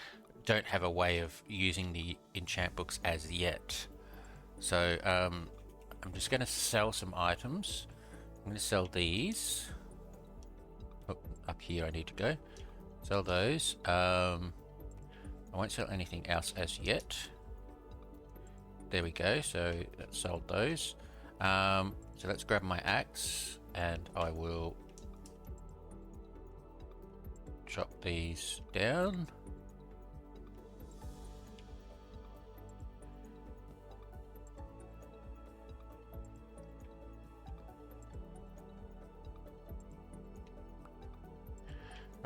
don't have a way of using the enchant books as yet. So I'm just going to sell some items. I'm going to sell these. Oh, up here I need to go. Sell those. I won't sell anything else as yet. There we go. So that sold those. So let's grab my axe and I will chop these down.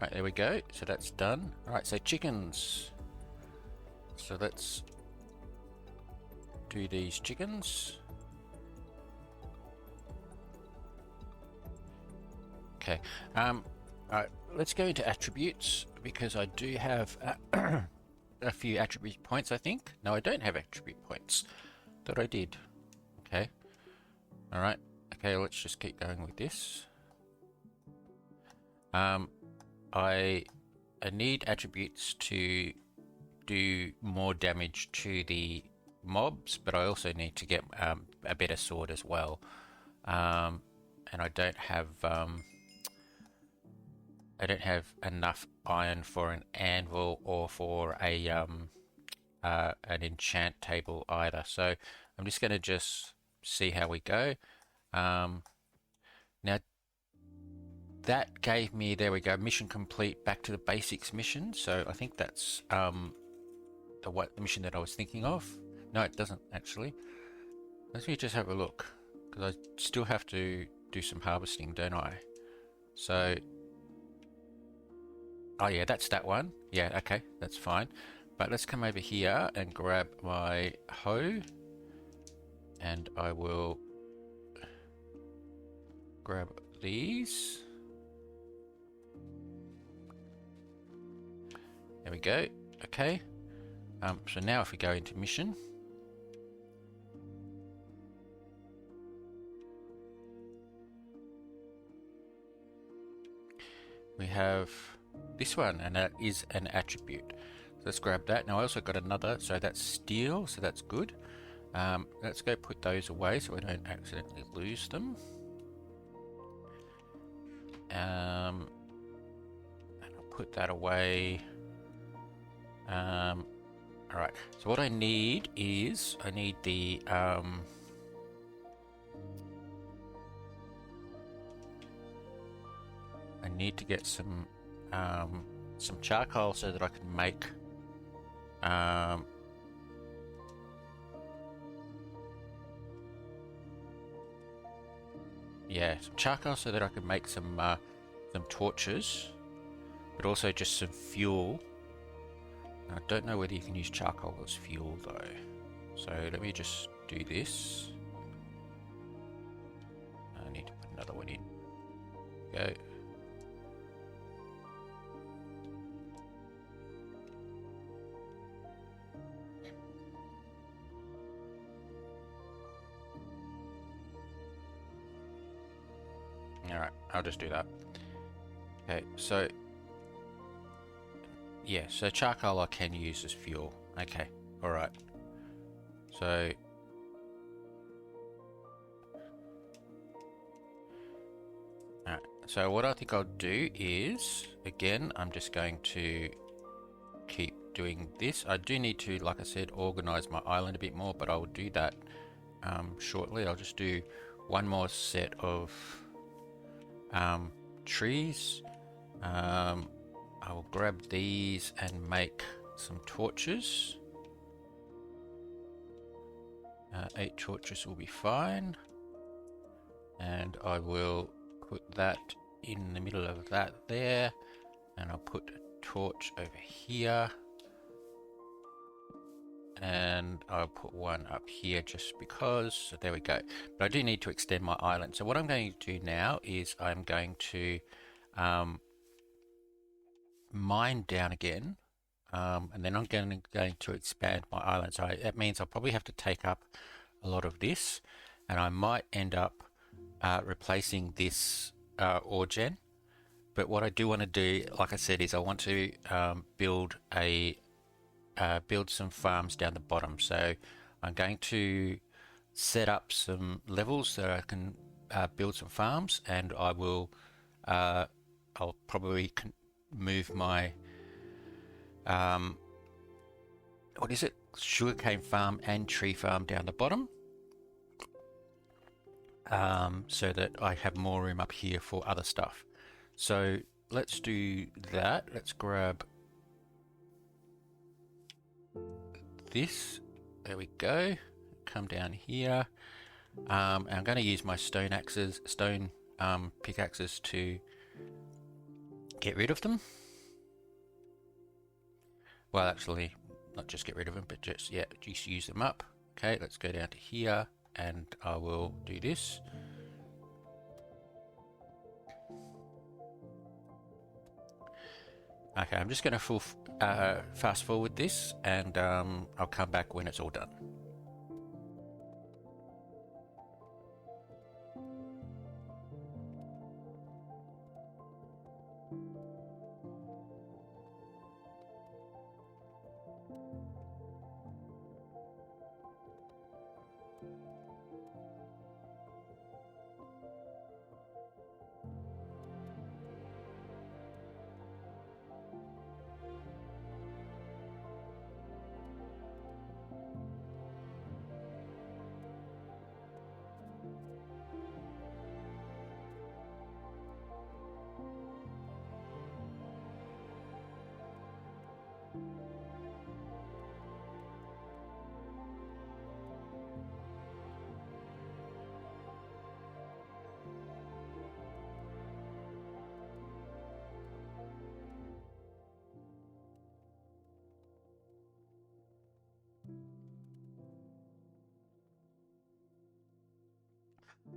Right, there we go. So that's done. All right, so chickens. So let's do these chickens. Okay. All right, let's go into attributes because I do have a few attribute points, I think. No, I don't have attribute points. Thought I did. Okay. All right. Okay, let's just keep going with this. I need attributes to do more damage to the mobs, but I also need to get a better sword as well. And I don't have enough iron for an anvil or for a an enchant table either. So I'm just going to see how we go. Now that gave me, there we go, mission complete, back to the basics mission. So I think that's the mission that I was thinking of. No, it doesn't actually. Let me just have a look, because I still have to do some harvesting, don't I? So, oh yeah, that's that one. Yeah, okay, that's fine. But let's come over here and grab my hoe, and I will grab these. There we go. Okay. So now if we go into mission, we have this one, and that is an attribute. So let's grab that. Now I also got another, so that's steel, so that's good. Let's go put those away so we don't accidentally lose them. And I'll put that away. Alright, so what I need is, I need the, I need to get some charcoal so that I can make, yeah, some charcoal so that I can make some torches, but also just some fuel. I don't know whether you can use charcoal as fuel though. So let me just do this. I need to put another one in. Go. Alright, I'll just do that. Okay, so yeah, so charcoal I can use as fuel. Okay, alright. So alright, so what I think I'll do is, again, I'm just going to keep doing this. I do need to, like I said, organize my island a bit more, but I will do that shortly. I'll just do one more set of trees. I will grab these and make some torches. 8 torches will be fine. And I will put that in the middle of that there. And I'll put a torch over here. And I'll put one up here just because. So there we go. But I do need to extend my island. So what I'm going to do now is I'm going to mine down again. and then I'm going to expand my island. So that means I'll probably have to take up a lot of this, and I might end up replacing this ore gen. But what I do want to do, like I said, is I want to build some farms down the bottom. So I'm going to set up some levels so I can build some farms, and I'll probably move my what is it? Sugarcane farm and tree farm down the bottom, so that I have more room up here for other stuff. So let's do that. Let's grab this. There we go. Come down here. I'm going to use my stone pickaxes to get rid of them. Well, actually, not just get rid of them, but just use them up. Okay, let's go down to here, and I will do this. Okay, I'm just going to fast forward this, and I'll come back when it's all done.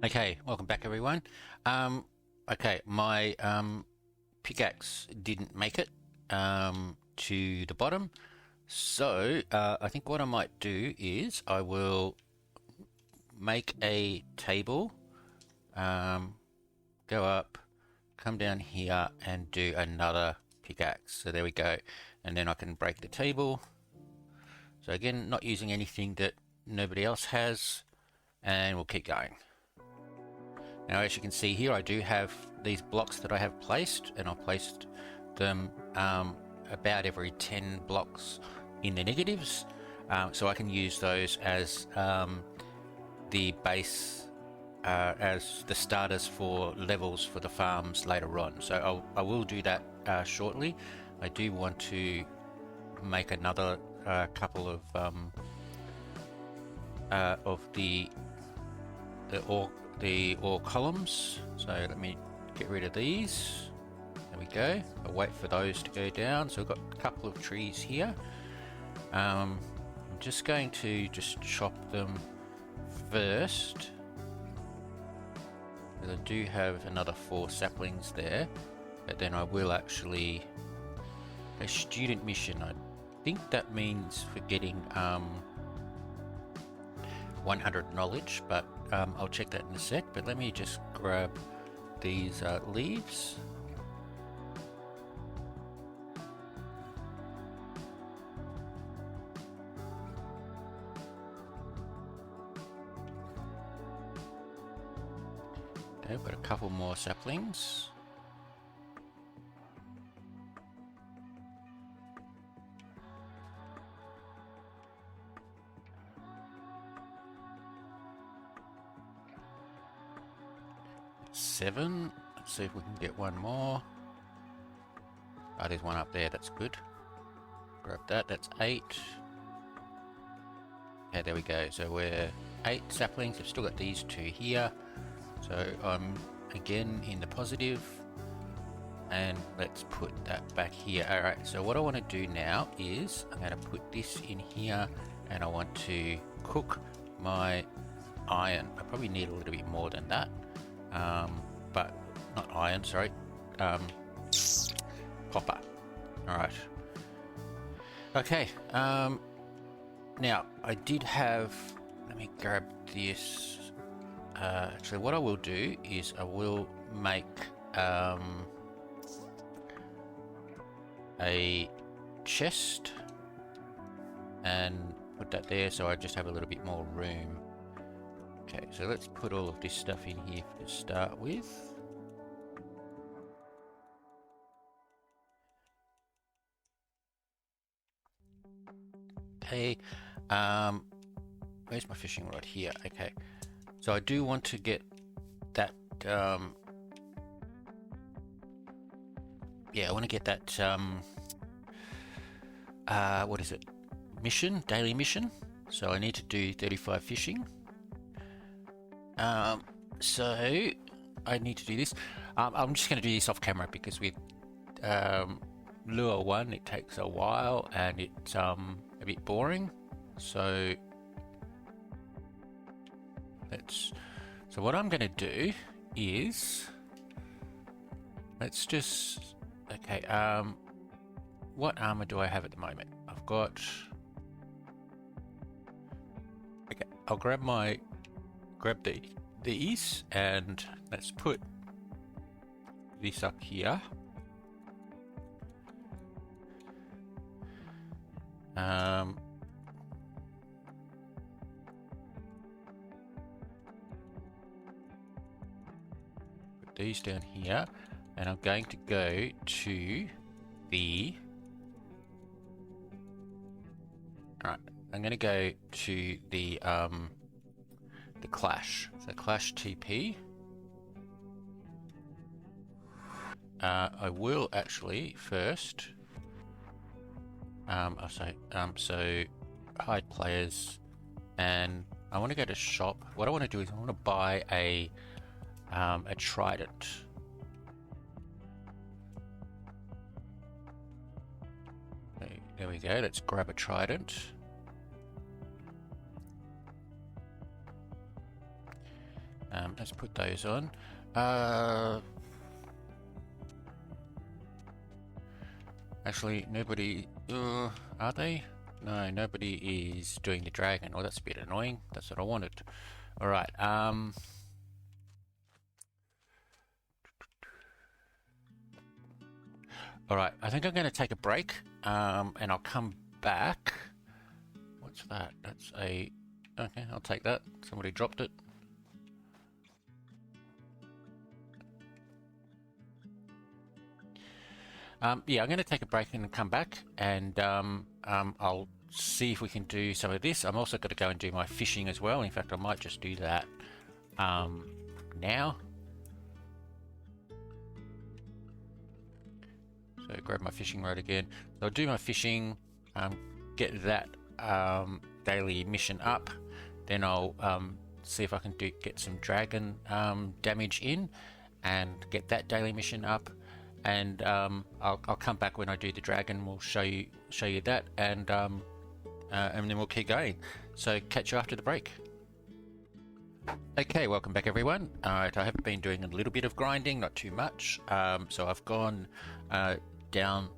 Okay, welcome back everyone. Okay, my pickaxe didn't make it to the bottom, so I think what I might do is I will make a table, go up, come down here and do another pickaxe. So there we go, and then I can break the table. So again, not using anything that nobody else has, and we'll keep going. Now, as you can see here, I do have these blocks that I have placed, and I've placed them about every 10 blocks in the negatives, so I can use those as the base, as the starters for levels for the farms later on. So I will do that shortly. I do want to make another couple of the ore columns. So let me get rid of these. There we go. I'll wait for those to go down. So I've got a couple of trees here. I'm just going to chop them first, because I do have another 4 saplings there, but then I will actually a student mission. I think that means for getting 100 knowledge, but I'll check that in a sec. But let me just grab these leaves. Okay, I've got a couple more saplings. Seven. Let's see if we can get one more. Oh, there's one up there. That's good. Grab that. That's 8. Okay, there we go. So we're 8 saplings. I've still got these 2 here. So I'm again in the positive. And let's put that back here. Alright, so what I want to do now is I'm going to put this in here, and I want to cook my iron. I probably need a little bit more than that. But not iron, sorry, copper. All right. Okay, now I did have, let me grab this. Actually, what I will do is I will make a chest and put that there so I just have a little bit more room. Okay, so let's put all of this stuff in here to start with. Okay, where's my fishing rod? Here. Okay, so I do want to get that yeah, I want to get that what is it, daily mission, so I need to do 35 fishing. So I need to do this. I'm just going to do this off camera because with lure 1 it takes a while and it's a bit boring, so what I'm going to do is let's just okay, what armor do I have at the moment? I've got, okay, I'll grab these and let's put this up here. Put these down here, and I'm going to go to the, alright, I'm going to go to the Clash. So Clash TP. I will actually first I'll say so hide players, and I want to go to shop. What I want to do is I want to buy a trident. There we go. Let's grab a trident. Let's put those on. Actually, nobody. Are they? No, nobody is doing the dragon. Oh, that's a bit annoying. That's what I wanted. All right. All right. I think I'm going to take a break. And I'll come back. What's that? That's a. Okay, I'll take that. Somebody dropped it. Yeah, I'm going to take a break and come back, and I'll see if we can do some of this. I'm also going to go and do my fishing as well. In fact, I might just do that now. So grab my fishing rod again. So I'll do my fishing, get that daily mission up. Then I'll see if I can get some dragon damage in and get that daily mission up. And I'll come back when I do the dragon. We'll show you that, and then we'll keep going. So catch you after the break. Okay, welcome back everyone. Alright, I have been doing a little bit of grinding, not too much. So I've gone down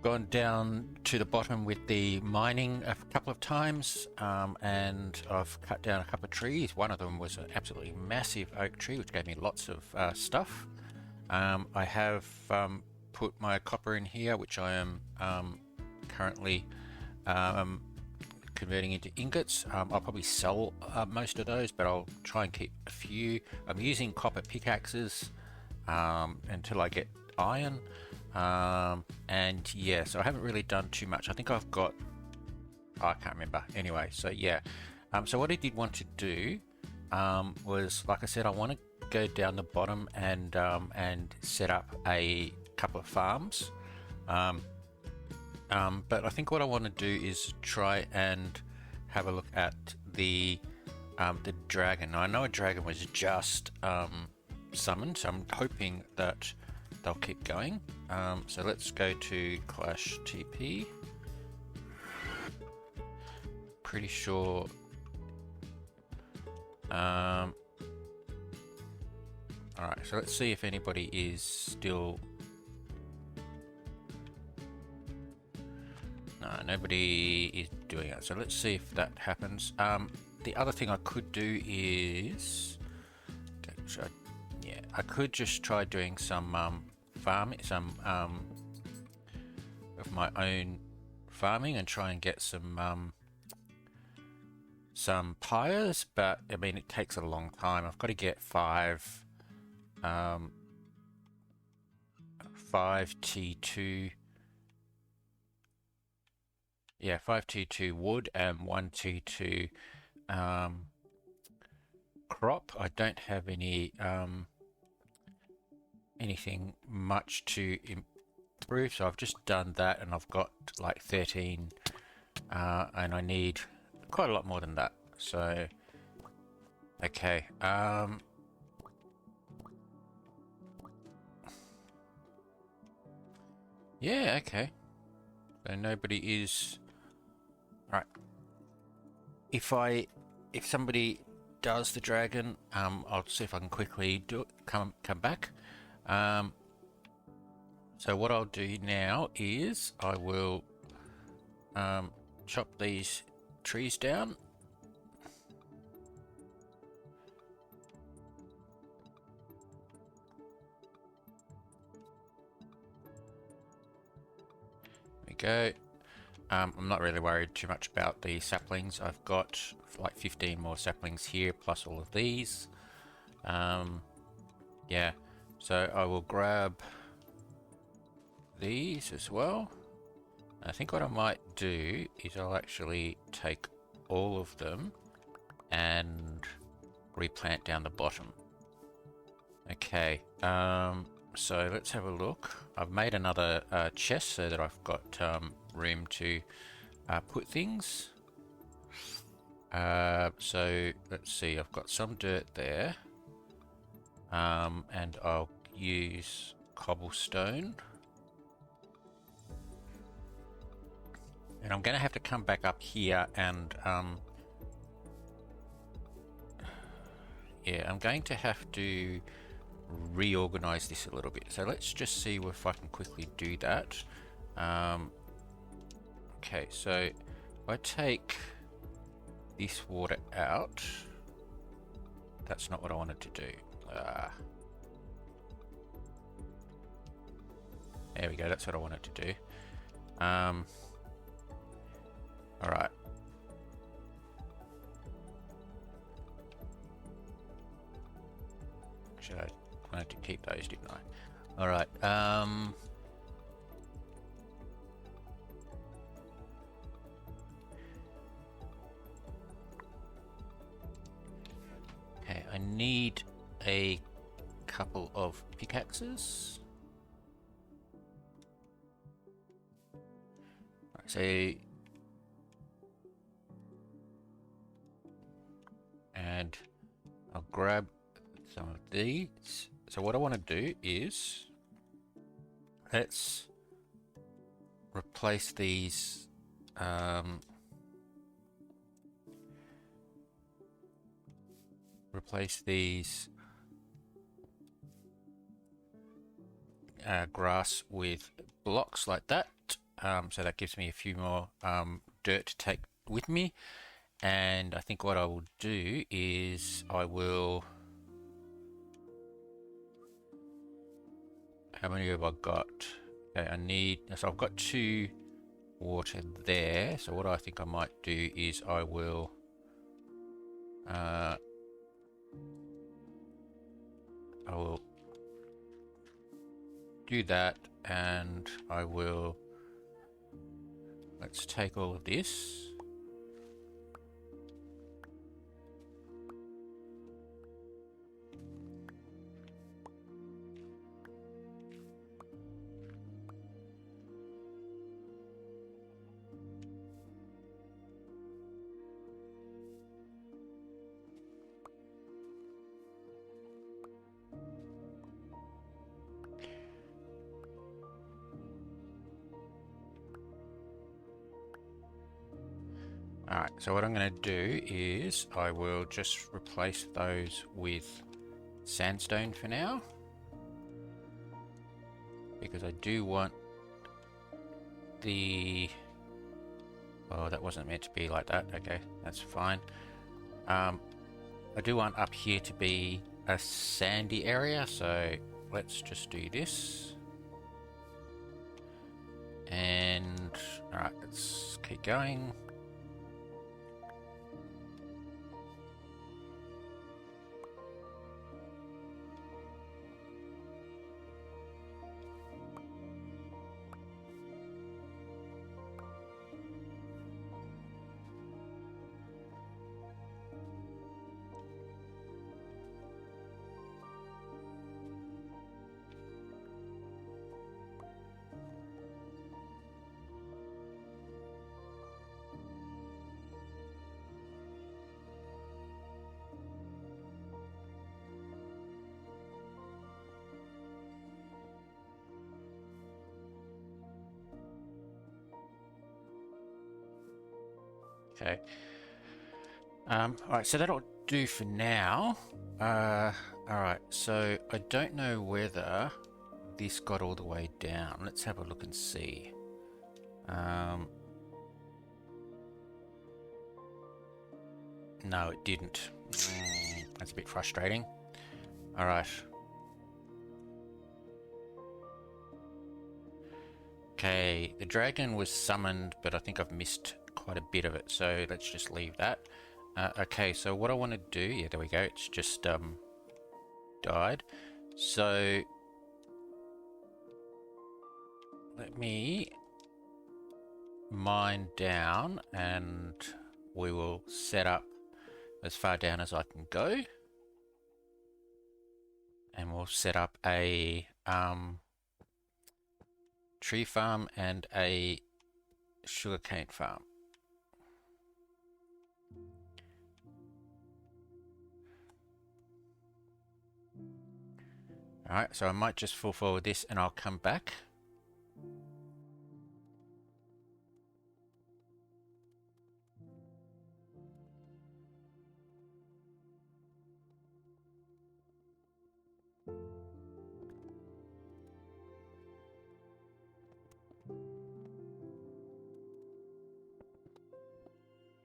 gone down to the bottom with the mining a couple of times, and I've cut down a couple of trees. One of them was an absolutely massive oak tree which gave me lots of stuff. I have put my copper in here, which I am currently converting into ingots. I'll probably sell most of those, but I'll try and keep a few. I'm using copper pickaxes until I get iron. And yeah, so I haven't really done too much. I think I've got, I can't remember. Anyway, so yeah. So what I did want to do was, like I said, I want to go down the bottom and set up a couple of farms. But I think what I want to do is try and have a look at the dragon. Now, I know a dragon was just summoned, so I'm hoping that they'll keep going. So let's go to Clash TP. Pretty sure. Alright, Alright, so let's see if anybody is still... No, nobody is doing it. So let's see if that happens. The other thing I could do is... I could just try doing some farming, of my own farming and try and get some pyres, but I mean it takes a long time. I've got to get 5 T2, yeah, 5 T2 wood and 1 T2 crop. I don't have any anything much to improve, so I've just done that, and I've got like 13, and I need quite a lot more than that. So, okay, yeah, okay. So nobody is right. If somebody does the dragon, I'll see if I can quickly do it. Come back. So what I'll do now is I will chop these trees down. There we go. I'm not really worried too much about the saplings. I've got like 15 more saplings here, plus all of these. Yeah, so I will grab these as well. I think what I might do is I'll actually take all of them and replant down the bottom. Okay, so let's have a look. I've made another chest so that I've got room to put things. So let's see, I've got some dirt there, and I'll use cobblestone. And I'm going to have to come back up here and yeah, I'm going to have to reorganize this a little bit. So let's just see if I can quickly do that. Okay, so if I take this water out, that's not what I wanted to do. There we go, that's what I wanted to do. Alright. Actually, I wanted to keep those, didn't I? Alright, okay, I need a couple of pickaxes. Right, so... and I'll grab some of these. So what I want to do is let's replace these grass with blocks like that. So that gives me a few more dirt to take with me. And I think what I will do is I will... How many have I got? Okay, I need... So I've got 2 water there. So what I think I might do is I will... I will do that, and I will... Let's take all of this. Alright, so what I'm going to do is I will just replace those with sandstone for now, because I do want the... Oh, that wasn't meant to be like that. Okay, that's fine. I do want up here to be a sandy area, so let's just do this. And alright, let's keep going. Okay. Alright, so that'll do for now. Alright, so I don't know whether this got all the way down. Let's have a look and see. No, it didn't. That's a bit frustrating. Alright. Okay, the dragon was summoned, but I think I've missed quite a bit of it, so let's just leave that. Okay, so what I want to do... Yeah, there we go. It's just died. So let me mine down, and we will set up as far down as I can go. And we'll set up a tree farm and a sugarcane farm. Alright, so I might just full forward this and I'll come back.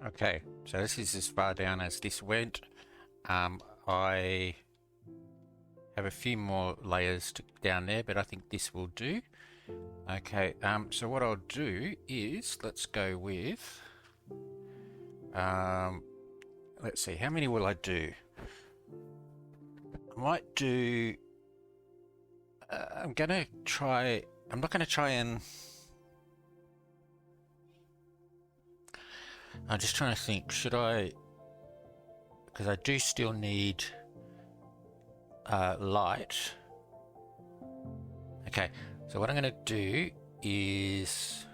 Okay, so this is as far down as this went. I have a few more layers down there, but I think this will do. Okay, so what I'll do is, let's go with, let's see, how many will I do? I might do, I'm not going to try and, I'm just trying to think, should I, because I do still need light. Okay, so what I'm going to do is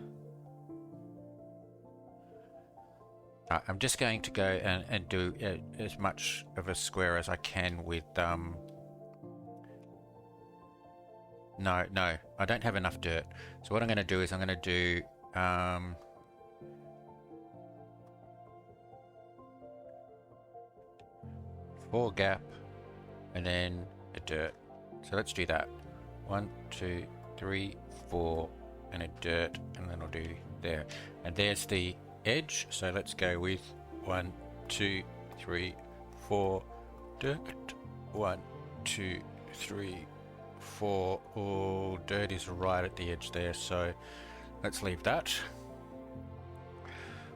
I'm just going to go and do as much of a square as I can with no, I don't have enough dirt. So what I'm going to do is I'm going to do 4 gap and then a dirt. So let's do that. 1, 2, 3, 4 and a dirt, and then I'll do there. And there's the edge, so let's go with 1, 2, 3, 4 dirt. 1, 2, 3, 4. Oh, dirt is right at the edge there, so let's leave that.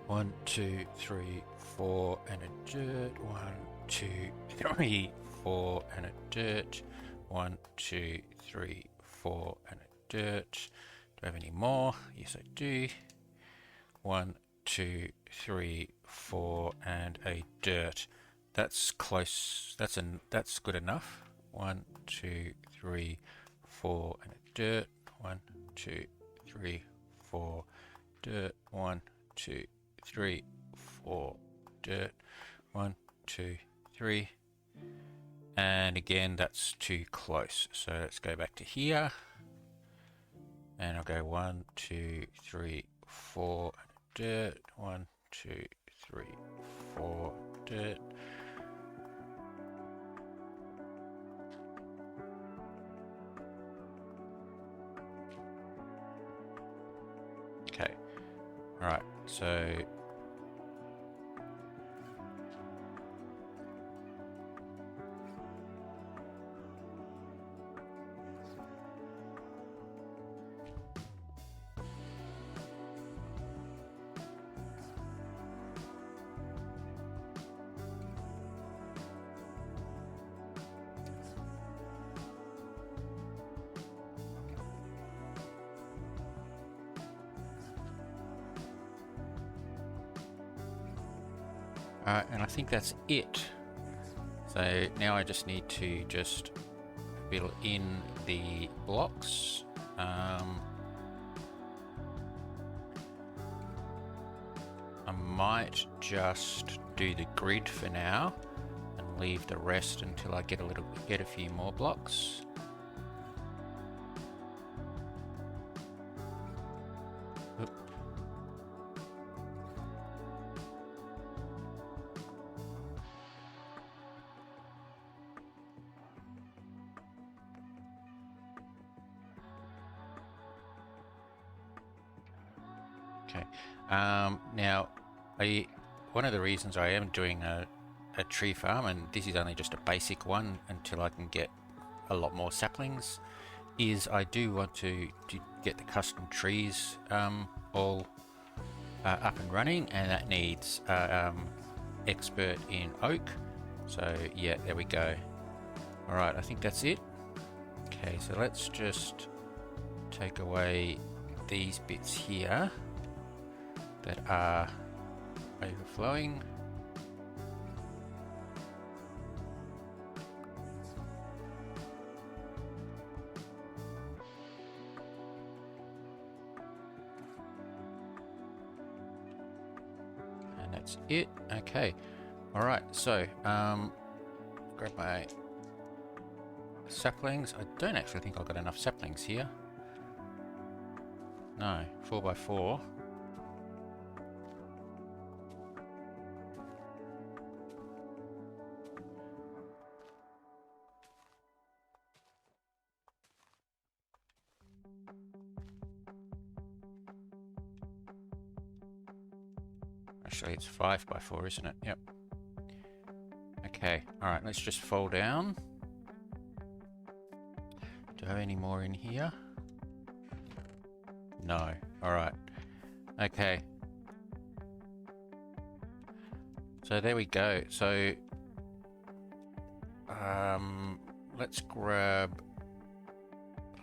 1, 2, 3, 4 and a dirt. 1, 2, 3, 4 and a dirt. 1, 2, 3, 4 and a dirt. Do I have any more? Yes, I do. 1, 2, 3, 4 and a dirt. That's close. That's good enough. 1, 2, 3, 4 and a dirt. 1, 2, 3, 4 dirt. 1, 2, 3, 4 dirt. 1, 2, 3. And again, that's too close. So let's go back to here. And I'll go 1, 2, 3, 4 and a dirt. 1, 2, 3, 4 dirt. Okay. Alright, so... and I think that's it. So now I just need to just fill in the blocks. I might just do the grid for now and leave the rest until I get a few more blocks. Oop. Okay. Now, one of the reasons I am doing a tree farm, and this is only just a basic one until I can get a lot more saplings, is I do want to get the custom trees all up and running, and that needs expert in oak. So yeah, there we go. All right, I think that's it. Okay, so let's just take away these bits here that are overflowing. And that's it. Okay. All right. So, grab my saplings. I don't actually think I've got enough saplings here. No, 4x4. Actually, it's 5x4, isn't it? Yep. Okay, alright, let's just fold down. Do I have any more in here? No. Alright. Okay. So there we go. So, let's grab...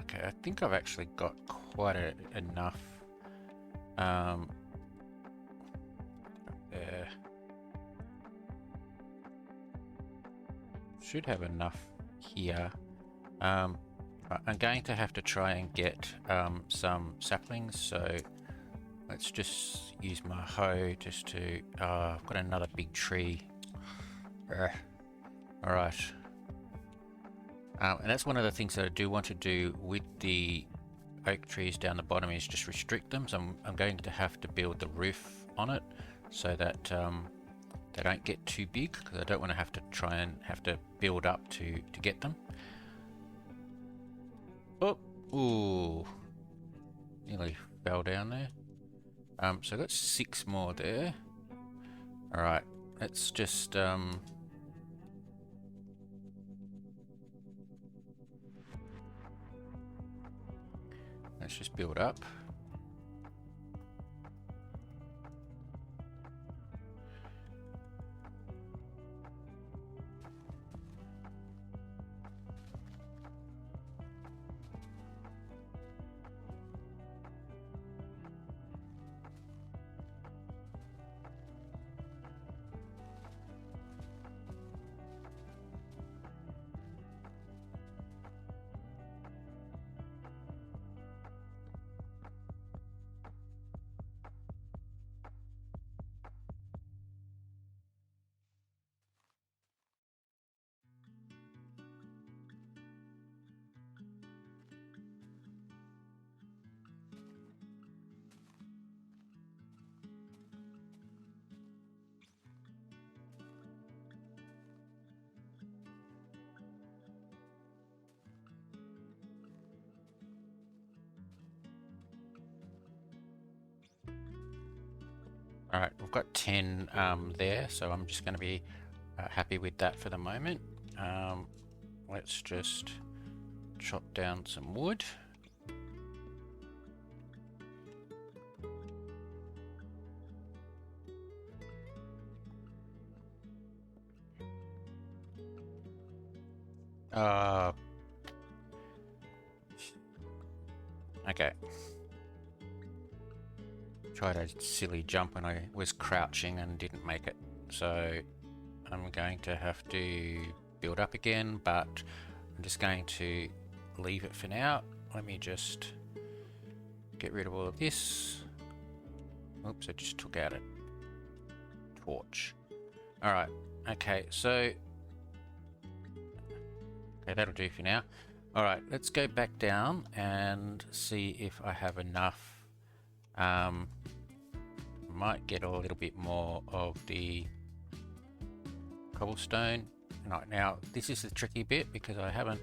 Okay, I think I've actually got quite enough. There. Should have enough here. I'm going to have to try and get some saplings, so let's just use my hoe just to... I've got another big tree. Alright. And that's one of the things that I do want to do with the oak trees down the bottom, is just restrict them. So I'm going to have to build the roof on it so that they don't get too big, because I don't want to have to build up to get them. Oh, ooh, nearly fell down there. So I got 6 more there. All right, let's just build up. Alright, we've got 10 there, so I'm just going to be happy with that for the moment. Let's just chop down some wood. Okay. Tried a silly jump when I was crouching and didn't make it. So I'm going to have to build up again, but I'm just going to leave it for now. Let me just get rid of all of this. Oops, I just took out a torch. Alright, okay, so... Okay, that'll do for now. Alright, let's go back down and see if I have enough. Might get a little bit more of the cobblestone. Right, now, this is the tricky bit because I haven't...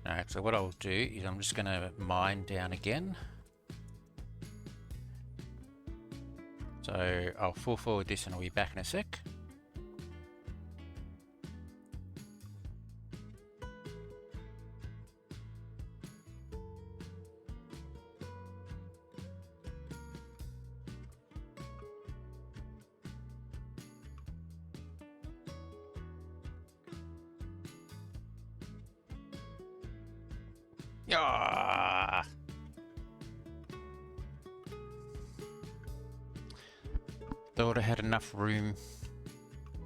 Alright, so what I'll do is I'm just going to mine down again. So I'll full forward this and I'll be back in a sec. Yeah. Thought I had enough room,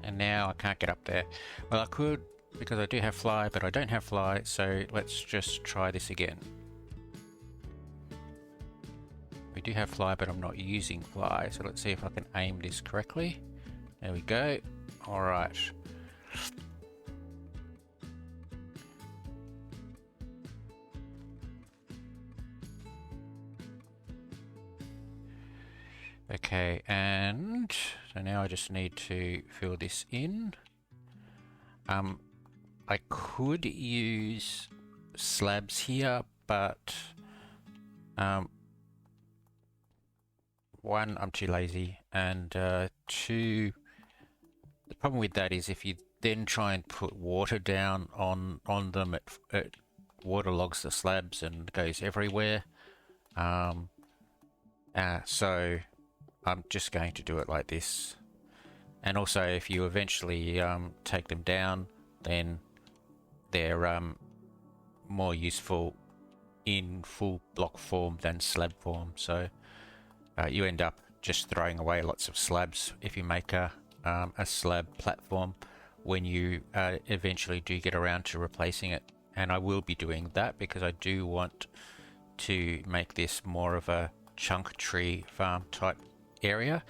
and now I can't get up there. Well, I could because I do have fly, but I don't have fly, so let's just try this again. We do have fly, but I'm not using fly, so let's see if I can aim this correctly. There we go. All right. Okay, and so now I just need to fill this in. I could use slabs here, but one, I'm too lazy, and two, the problem with that is if you then try and put water down on them, it waterlogs the slabs and goes everywhere. So I'm just going to do it like this. And also, if you eventually take them down, then they're more useful in full block form than slab form. So you end up just throwing away lots of slabs if you make a slab platform when you eventually do get around to replacing it. And I will be doing that because I do want to make this more of a chunk tree farm type area,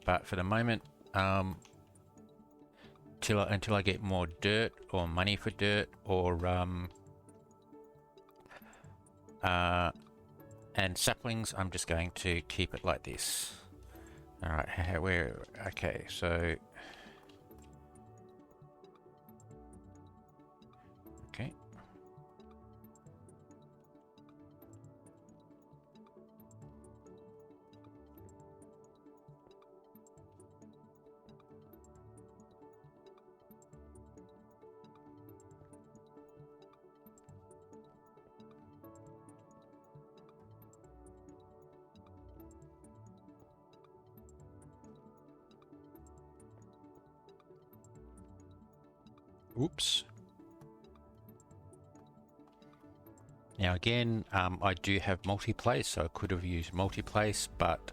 but for the moment, until I get more dirt or money for dirt or and saplings, I'm just going to keep it like this. All right, okay, so okay. Oops. Now again, I do have multi-place, so I could have used multi-place, but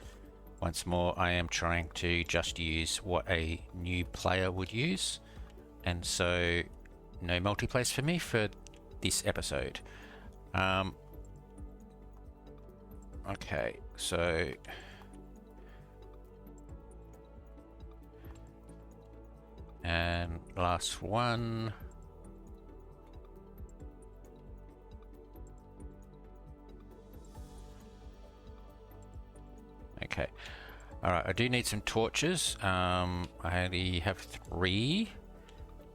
once more, I am trying to just use what a new player would use, and so no multi-place for me for this episode. Okay, so and last one. Okay. Alright, I do need some torches. I only have 3.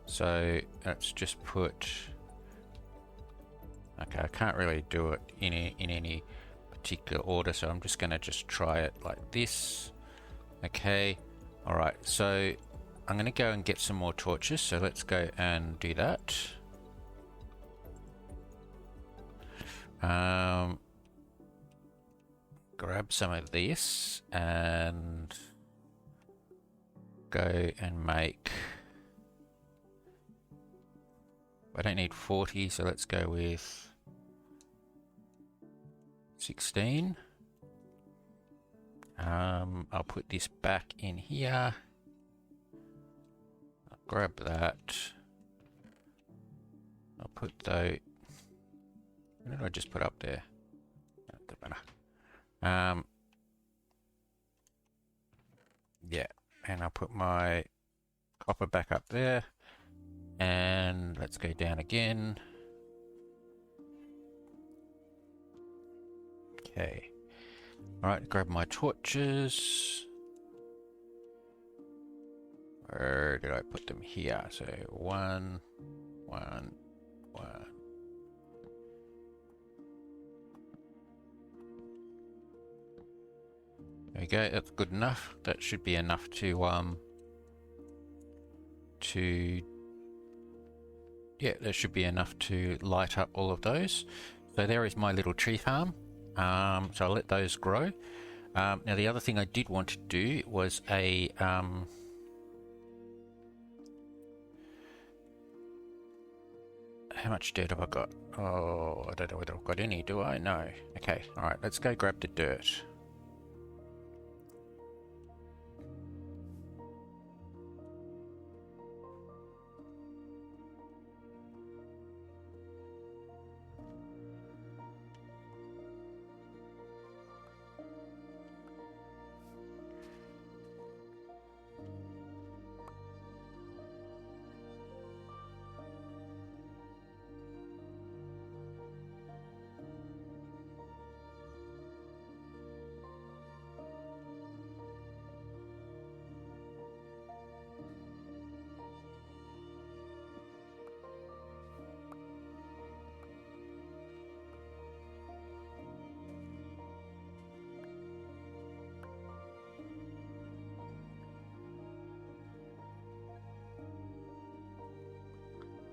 So let's just put... Okay, I can't really do it in any particular order, so I'm just going to just try it like this. Okay. Alright, so I'm going to go and get some more torches. So let's go and do that. Grab some of this and go and make... I don't need 40, so let's go with 16. I'll put this back in here. I'll grab that. I'll put those... What did I just put up there? Yeah, and I'll put my copper back up there. And let's go down again. Okay. Alright, grab my torches. Where did I put them? Here. So 1, 1, 1. There we go, that's good enough. That should be enough to yeah, that should be enough to light up all of those. So there is my little tree farm. So I'll let those grow. Now the other thing I did want to do was a how much dirt have I got? Oh, I don't know whether I've got any, do I? No. Okay, alright, let's go grab the dirt.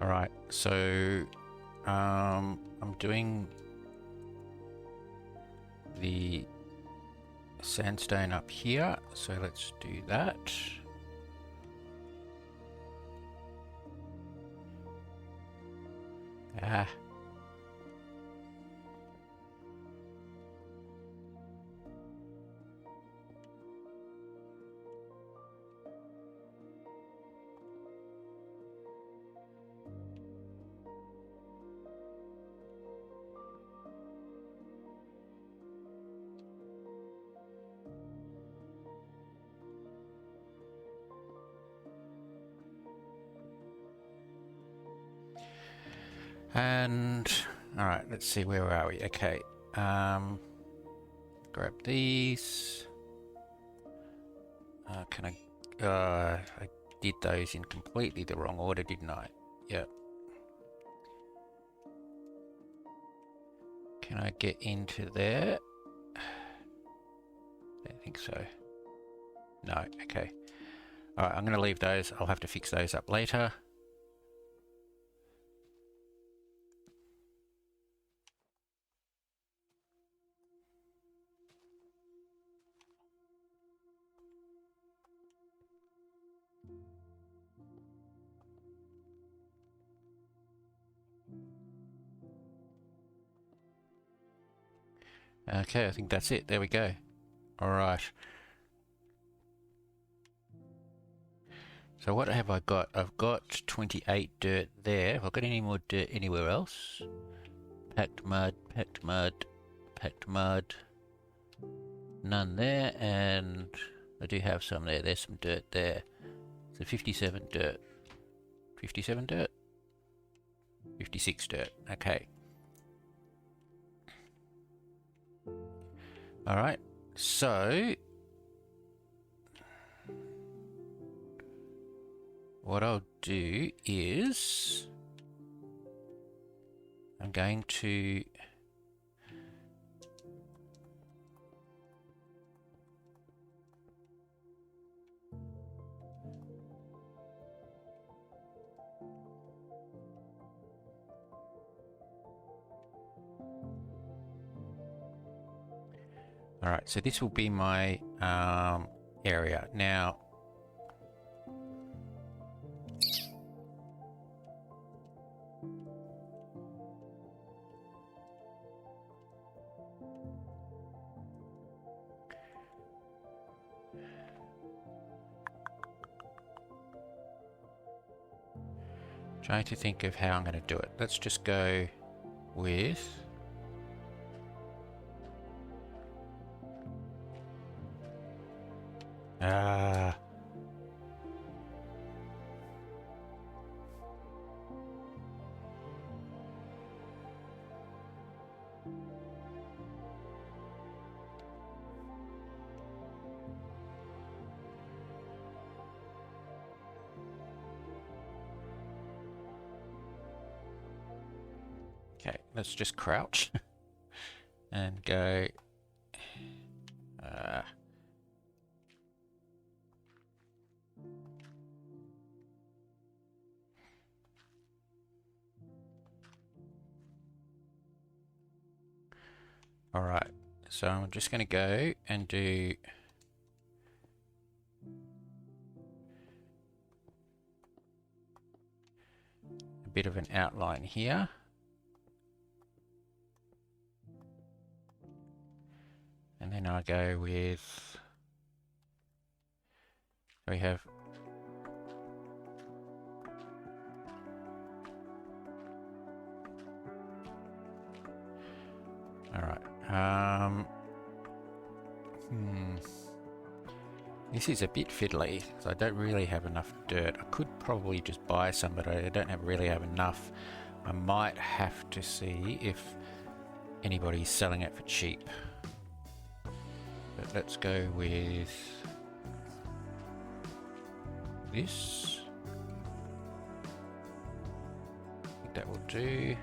Alright, so I'm doing the sandstone up here, so let's do that. Ah. And alright, let's see, where are we? Okay. Grab these. Can I did those in completely the wrong order, didn't I? Yep. Can I get into there? Don't think so. No, okay. Alright, I'm going to leave those. I'll have to fix those up later. Okay, I think that's it. There we go. Alright. So what have I got? I've got 28 dirt there. Have I got any more dirt anywhere else? Packed mud, packed mud, packed mud. None there, and I do have some there. There's some dirt there. So 57 dirt. 57 dirt? 56 dirt. Okay. Alright, so what I'll do is I'm going to Alright, so this will be my area. Now, trying to think of how I'm going to do it. Let's just go with... Okay, let's just crouch and go. All right, so I'm just going to go and do a bit of an outline here. And then I go with, we have all right. This is a bit fiddly, so I don't really have enough dirt. I could probably just buy some, but I don't really have enough. I might have to see if anybody's selling it for cheap. But let's go with this. I think that will do.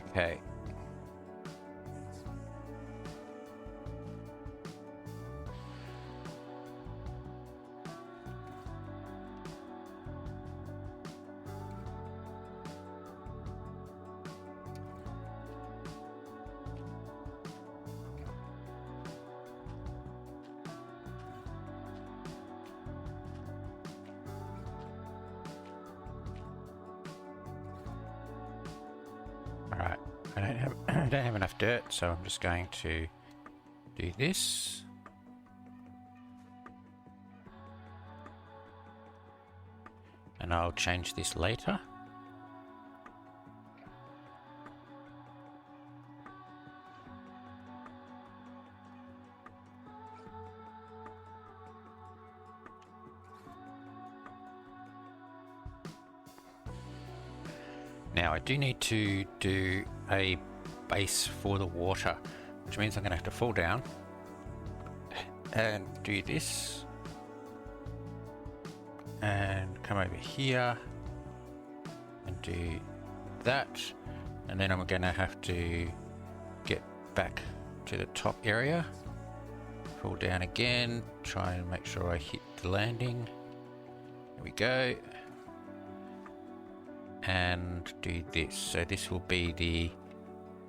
Okay. Alright, I don't have enough dirt, so I'm just going to do this. And I'll change this later. Now I do need to do a base for the water, which means I'm going to have to fall down and do this and come over here and do that, and then I'm going to have to get back to the top area, fall down again, try and make sure I hit the landing. There we go. And do this. So this will be the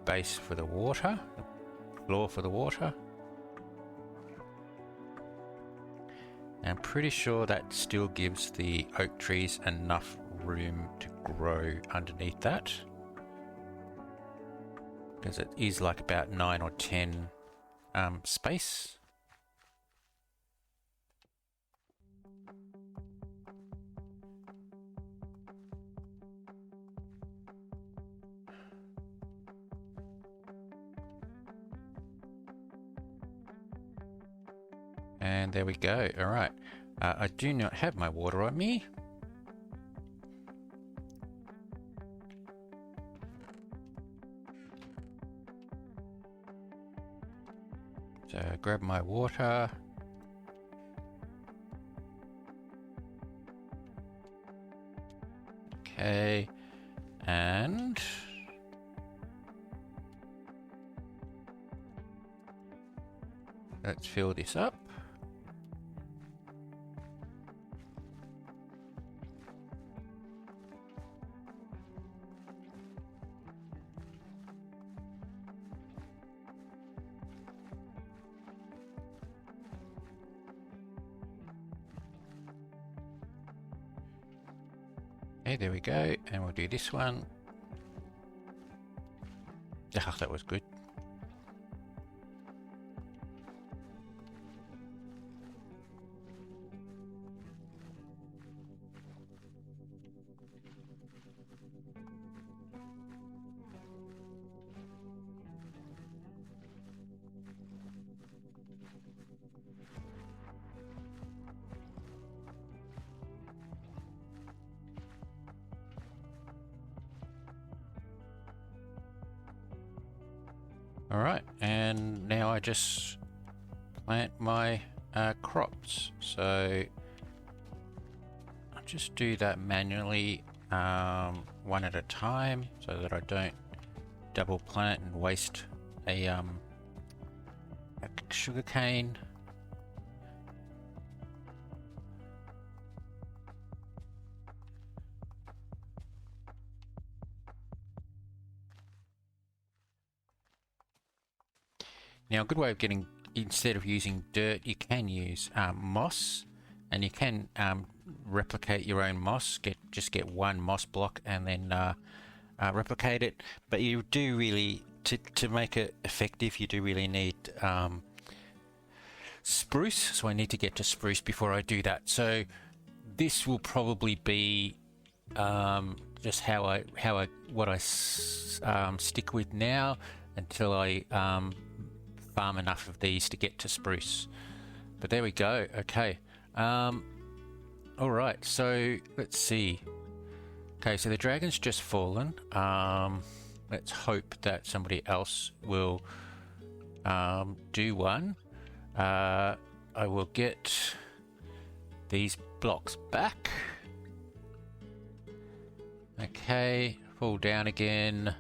base for the water, the floor for the water. And I'm pretty sure that still gives the oak trees enough room to grow underneath that, because it is like about 9 or 10 space. And there we go. All right. I do not have my water on me. So grab my water. Okay. And let's fill this up. Okay, there we go, and we'll do this one. Ah, that was good. Alright, and now I just plant my crops. So I'll just do that manually, one at a time, so that I don't double plant and waste a sugar cane. Now, a good way of getting, instead of using dirt, you can use moss, and you can replicate your own moss. Just get one moss block and then replicate it. But you do really, to make it effective, you do really need spruce. So I need to get to spruce before I do that. So this will probably be just what I stick with now until I farm enough of these to get to spruce. But there we go. Okay. All right. So let's see. Okay. So the dragon's just fallen. Let's hope that somebody else will do one. I will get these blocks back. Okay. Fall down again.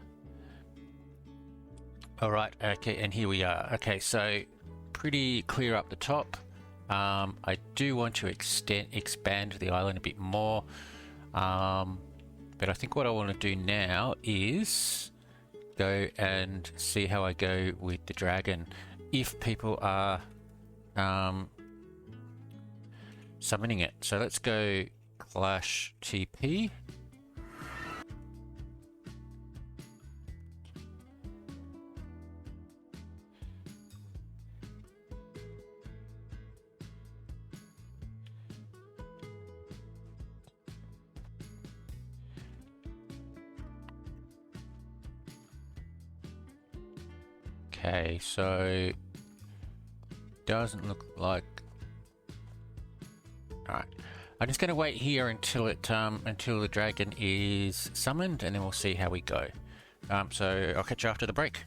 All right, okay, and here we are. Okay, so pretty clear up the top. I do want to expand the island a bit more, but I think what I want to do now is go and see how I go with the dragon. If people are summoning it, so let's go Clash TP. Okay, so doesn't look like. All right, I'm just going to wait here until until the dragon is summoned, and then we'll see how we go. So I'll catch you after the break.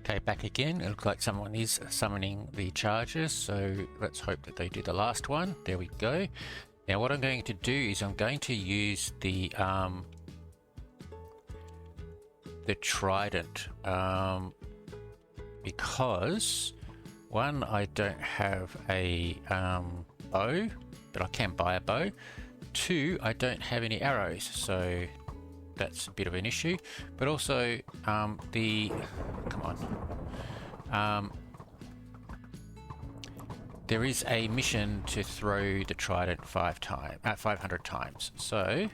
Okay, back again. It looks like someone is summoning the charges, so let's hope that they do the last one. There we go. Now what I'm going to do is I'm going to use the trident, because one, I don't have a bow, but I can buy a bow. Two, I don't have any arrows, so that's a bit of an issue. But also there is a mission to throw the trident 500 times, so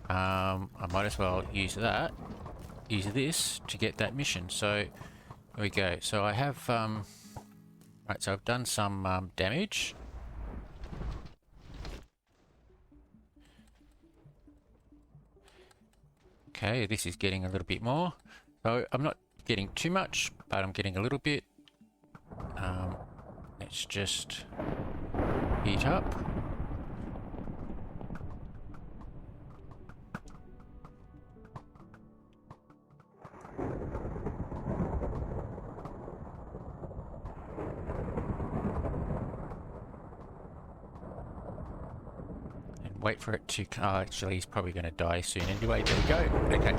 I might as well use this to get that mission. So there we go. So I have right, so I've done some damage. Okay, this is getting a little bit more. So I'm not getting too much, but I'm getting a little bit. Let's just heat up. Wait for it to. Oh, actually, he's probably going to die soon anyway. There we go. Okay.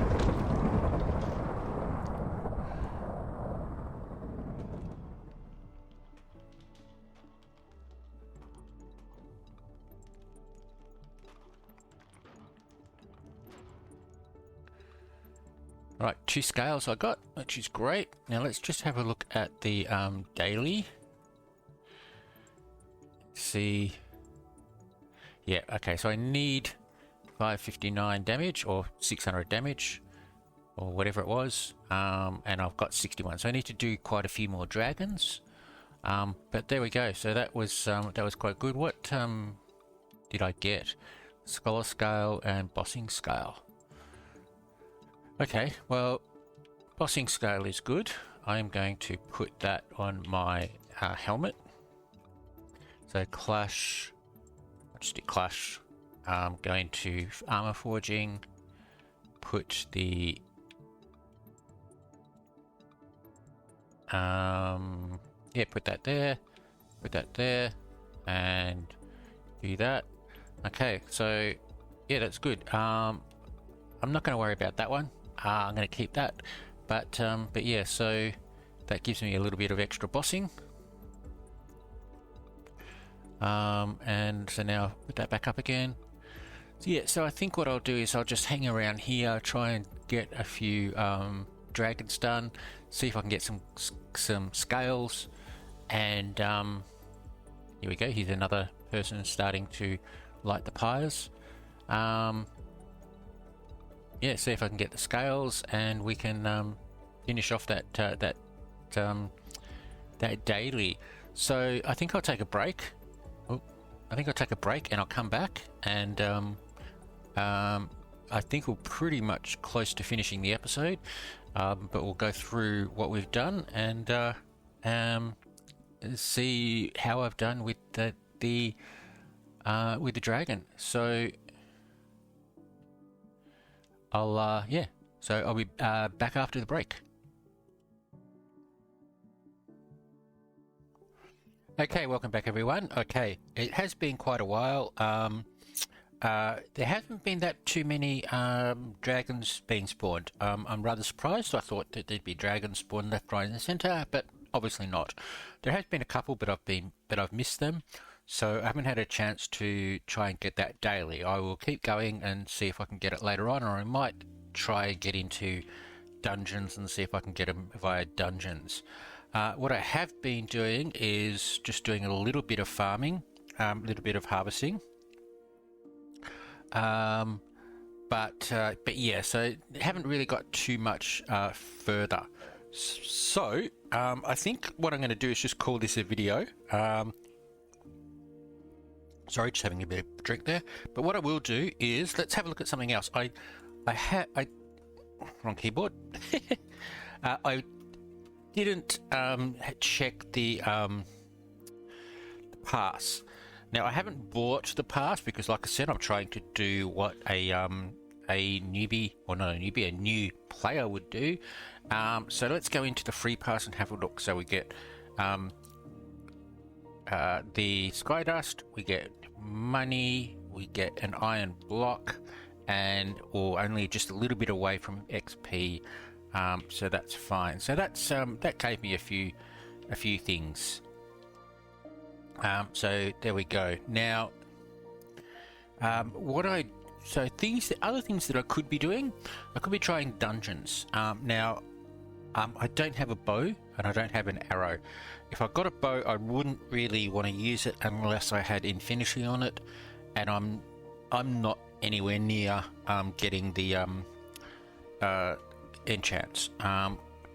Right, 2 scales I got, which is great. Now let's just have a look at the daily. See, yeah, okay, so I need 559 damage or 600 damage or whatever it was, and I've got 61, so I need to do quite a few more dragons. But there we go. So that was quite good. What did I get? Scholar scale and bossing scale. Okay, well, bossing scale is good. I am going to put that on my helmet. So clash, I'll just do clash. I'm going to armor forging. Put the yeah, put that there, and do that. Okay, so yeah, that's good. I'm not going to worry about that one. I'm going to keep that, but yeah, so that gives me a little bit of extra bossing. And so now put that back up again. So yeah, so I think what I'll do is I'll just hang around here, try and get a few dragons done, see if I can get some scales, and here we go. Here's another person starting to light the pyres. Yeah, see if I can get the scales, and we can finish off that daily. So I think I'll take a break. I think I'll take a break, and I'll come back, and I think we're pretty much close to finishing the episode, but we'll go through what we've done and see how I've done with the dragon. So I'll yeah, so I'll be back after the break. Okay, welcome back everyone. Okay, it has been quite a while. There haven't been that too many dragons being spawned. I'm rather surprised. I thought that there'd be dragons spawned left, right, and centre, but obviously not. There has been a couple, but I've missed them, so I haven't had a chance to try and get that daily. I will keep going and see if I can get it later on, or I might try and get into dungeons and see if I can get them via dungeons. What I have been doing is just doing a little bit of farming, a little bit of harvesting. But yeah, so haven't really got too much further. So I think what I'm going to do is just call this a video. Sorry, just having a bit of drink there. But what I will do is let's have a look at something else. Wrong keyboard. I didn't check the pass. Now I haven't bought the pass because, like I said, I'm trying to do what a newbie, or not a newbie, a new player would do. So let's go into the free pass and have a look. So we get the sky dust, we get money, we get an iron block, and or only just a little bit away from XP. So that's fine. So that's that gave me a few things. So there we go. Now, other things that I could be doing, I could be trying dungeons. Now, I don't have a bow and I don't have an arrow. If I got a bow, I wouldn't really want to use it unless I had Infinity on it, and I'm not anywhere near getting the enchants.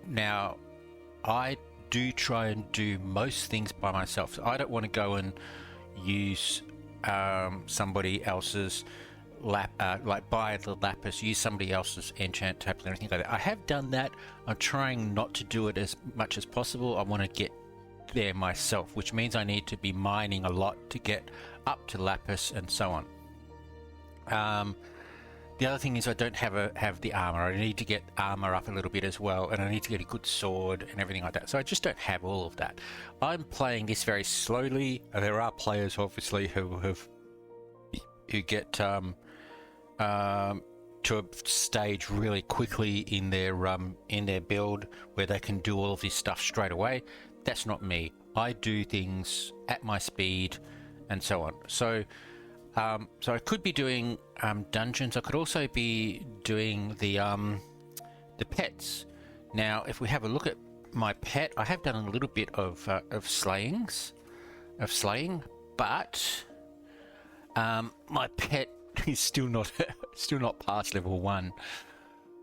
Now, I do try and do most things by myself. So I don't want to go and use somebody else's like buy the lapis, use somebody else's enchant table and everything like that. I have done that. I'm trying not to do it as much as possible. I want to get there myself, which means I need to be mining a lot to get up to lapis and so on. The other thing is I don't have the armor. I need to get armor up a little bit as well, and I need to get a good sword and everything like that. So I just don't have all of that. I'm playing this very slowly. There are players obviously who get to a stage really quickly in their build where they can do all of this stuff straight away. That's not me. I do things at my speed and so on. So I could be doing dungeons. I could also be doing the pets. Now, if we have a look at my pet, I have done a little bit of slaying, but my pet is still not past level 1.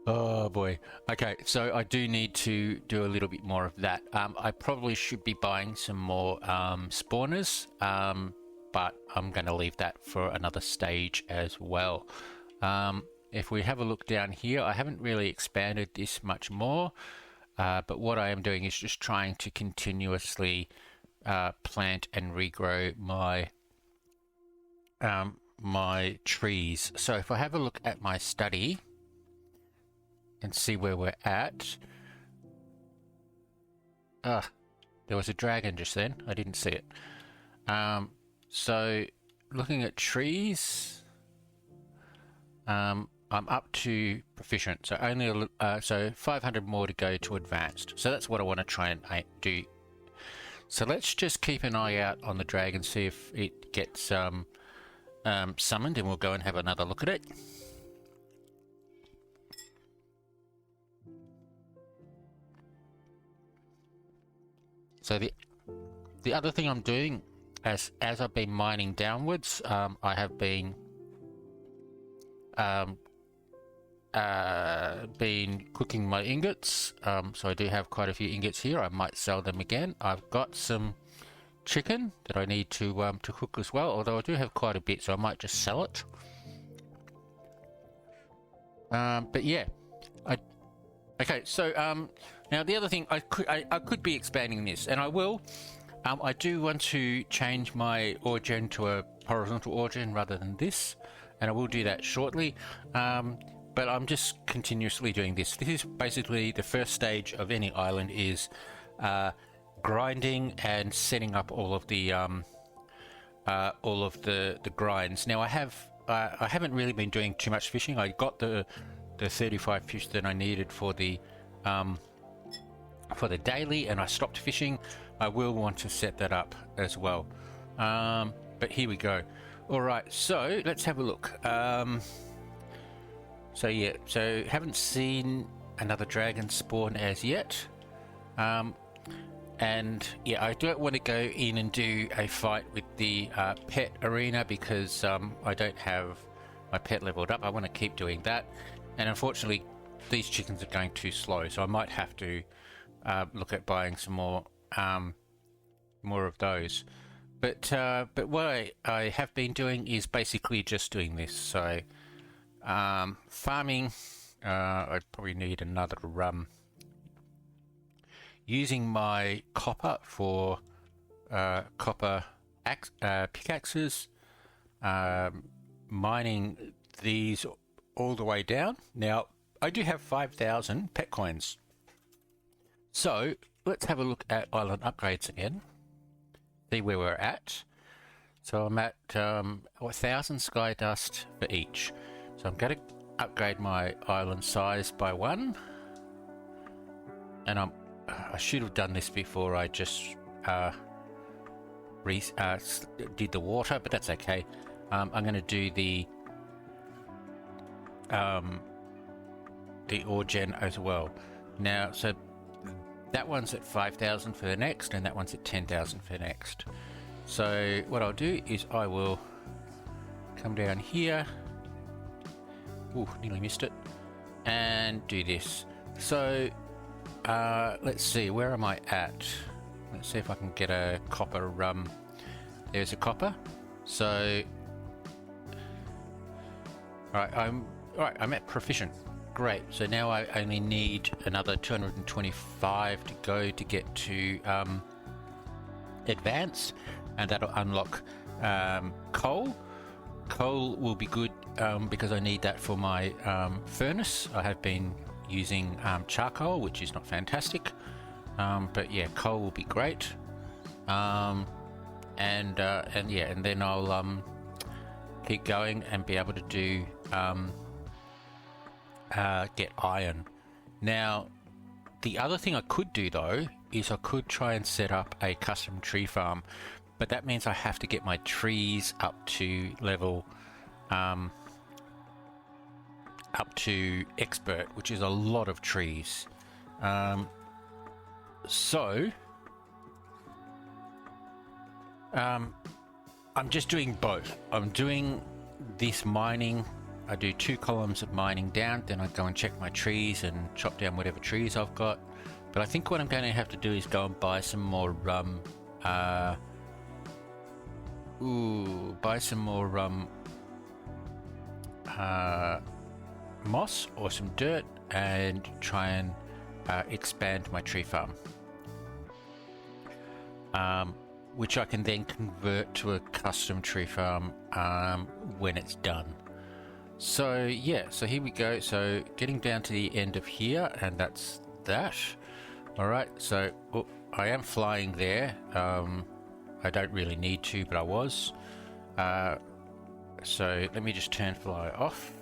Oh boy. Okay, so I do need to do a little bit more of that. I probably should be buying some more spawners, but I'm going to leave that for another stage as well. If we have a look down here, I haven't really expanded this much more, but what I am doing is just trying to continuously plant and regrow my my trees. So if I have a look at my study and see where we're at. There was a dragon just then. I didn't see it. So looking at trees, I'm up to proficient. So only so 500 more to go to advanced. So that's what I want to try and do. So let's just keep an eye out on the dragon, see if it gets summoned, and we'll go and have another look at it. So the other thing I'm doing, as I've been mining downwards, I have been cooking my ingots. So I do have quite a few ingots here. I might sell them again. I've got some chicken that I need to cook as well. Although I do have quite a bit, so I might just sell it. But yeah, okay. So now the other thing, I could be expanding this, and I will. I do want to change my origin to a horizontal origin rather than this, and I will do that shortly. But I'm just continuously doing this. This is basically the first stage of any island, is grinding and setting up all of the grinds. Now I haven't really been doing too much fishing. I got the 35 fish that I needed for the daily, and I stopped fishing. I will want to set that up as well. But here we go. All right, so let's have a look. So yeah, so haven't seen another dragon spawn as yet. And yeah, I don't want to go in and do a fight with the pet arena because I don't have my pet leveled up. I want to keep doing that, and unfortunately these chickens are going too slow, so I might have to look at buying some more of those. But what I have been doing is basically just doing this. So farming, I probably need another using my copper for copper pickaxes, mining these all the way down. Now I do have 5,000 pet coins, so let's have a look at island upgrades again, see where we're at. So I'm at 1,000 sky dust for each, so I'm going to upgrade my island size by 1, and I should have done this before I just did the water, but that's okay. I'm going to do the origin as well. Now, so that one's at 5,000 for the next, and that one's at 10,000 for the next. So what I'll do is I will come down here. Ooh, nearly missed it. And do this. So let's see, where am I at? Let's see if I can get a copper. There's a copper. So I'm at proficient. Great. So now I only need another 225 to go to get to advanced, and that'll unlock coal. Coal will be good because I need that for my furnace. I have been using charcoal, which is not fantastic, but yeah, coal will be great. And then I'll keep going and be able to do get iron. Now the other thing I could do though is I could try and set up a custom tree farm, but that means I have to get my trees up to level up to expert, which is a lot of trees. I'm just doing both. I'm doing this mining. I do 2 columns of mining down, then I go and check my trees and chop down whatever trees I've got. But I think what I'm going to have to do is go and buy some more buy some more moss or some dirt and try and expand my tree farm, which I can then convert to a custom tree farm when it's done. So yeah, so here we go. So getting down to the end of here, and that's that. All right, so I am flying there. I don't really need to, but I was. So let me just turn fly off.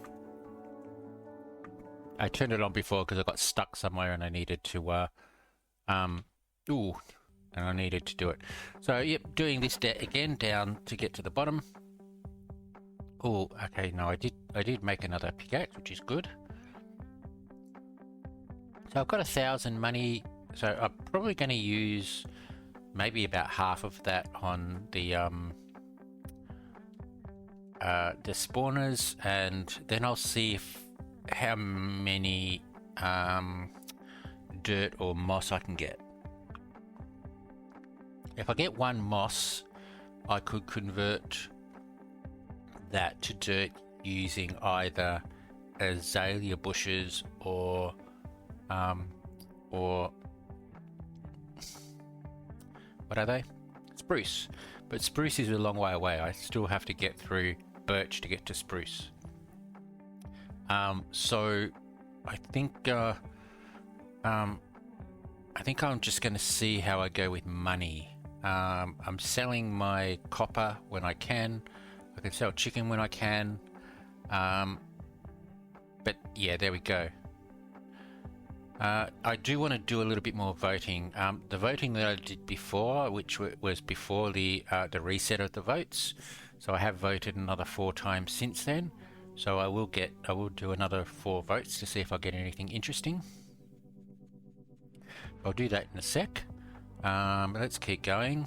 I turned it on before because I got stuck somewhere and I needed to and I needed to do it. So yep, doing this again down to get to the bottom. Oh, okay, no, I did make another pickaxe, which is good. So I've got 1,000 money, so I'm probably going to use maybe about half of that on the spawners, and then I'll see how many dirt or moss I can get. If I get 1 moss, I could convert that to dirt using either azalea bushes or what are they? Spruce. But spruce is a long way away. I still have to get through birch to get to spruce. So I think I'm just going to see how I go with money. I'm selling my copper when I can. I can sell chicken when I can. But yeah, there we go. I do want to do a little bit more voting. The voting that I did before, which was before the reset of the votes, so I have voted another 4 times since then. So I will do another 4 votes to see if I get anything interesting. I'll do that in a sec. Let's keep going.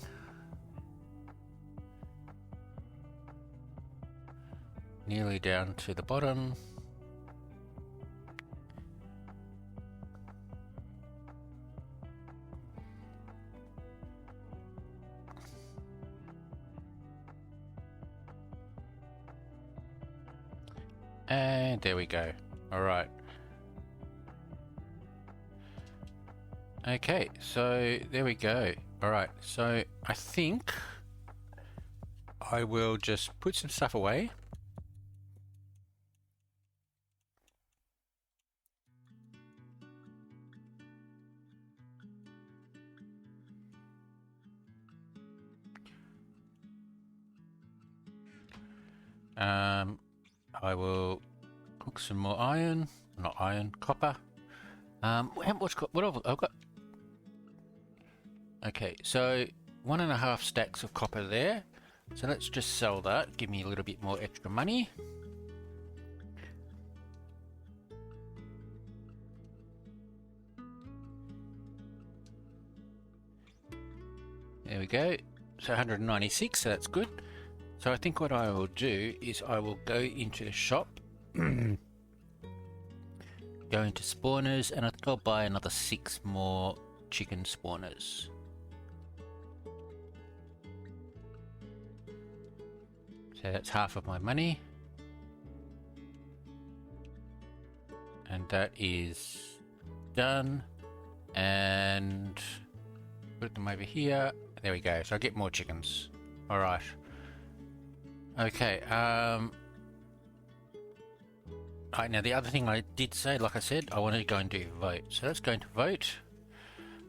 Nearly down to the bottom. And there we go. All right. Okay, so there we go. All right, so I think I will just put some stuff away. I will cook some more iron, not iron, copper. What have I've got? Okay, so 1.5 stacks of copper there. So let's just sell that, give me a little bit more extra money. There we go. So 196, so that's good. So I think what I will do is I will go into the shop, go into spawners, and I think I'll buy another 6 more chicken spawners. So that's half of my money. And that is done. And put them over here. There we go. So I get more chickens. All right. Okay. Alright, now the other thing I did say, like I said, I wanted to go and do vote. So let's go into vote.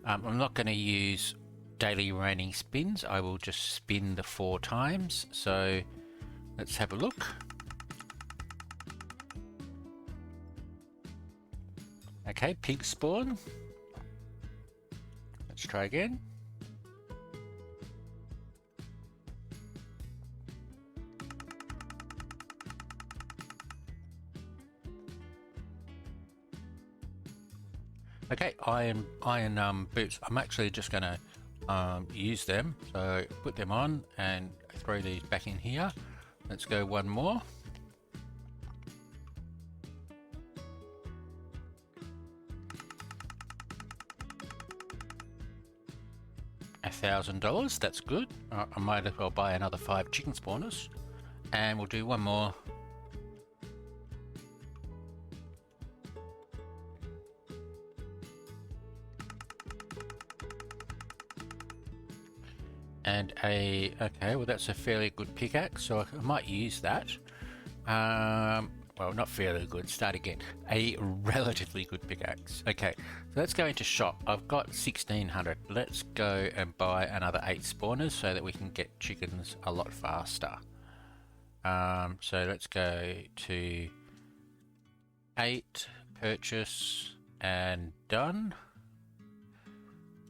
I'm not going to use daily raining spins. I will just spin the 4 times. So let's have a look. Okay, pig spawn. Let's try again. Okay, iron boots. I'm actually just going to use them. So put them on and throw these back in here. Let's go one more. $1,000, that's good. I might as well buy another 5 chicken spawners. And we'll do one more. And okay, well that's a fairly good pickaxe, so I might use that. Well, not fairly good, start again. A relatively good pickaxe. Okay, so let's go into shop. I've got 1600. Let's go and buy another 8 spawners so that we can get chickens a lot faster. So let's go to 8, purchase, and done.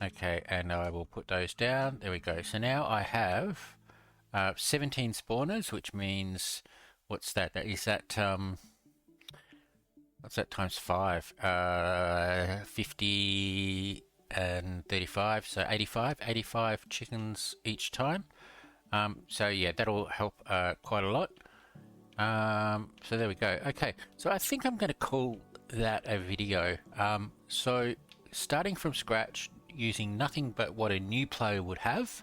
Okay, and I will put those down. There we go. So now I have 17 spawners, which means, what's that? Is that what's that times 5? 50 and 35, so 85 chickens each time. So yeah, that'll help quite a lot. So there we go. Okay, so I think I'm going to call that a video. So starting from scratch, using nothing but what a new player would have.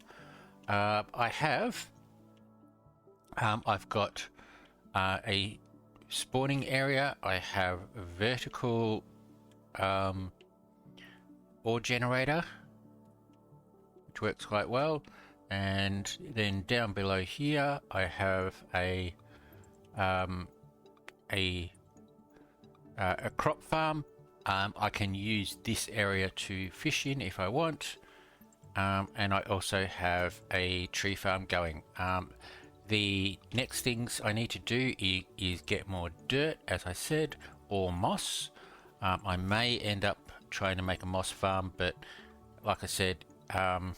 I've got a spawning area. I have a vertical ore generator, which works quite well. And then down below here, I have a crop farm. I can use this area to fish in if I want, and I also have a tree farm going. The next things I need to do is get more dirt, as I said, or moss. I may end up trying to make a moss farm, but like I said, oh,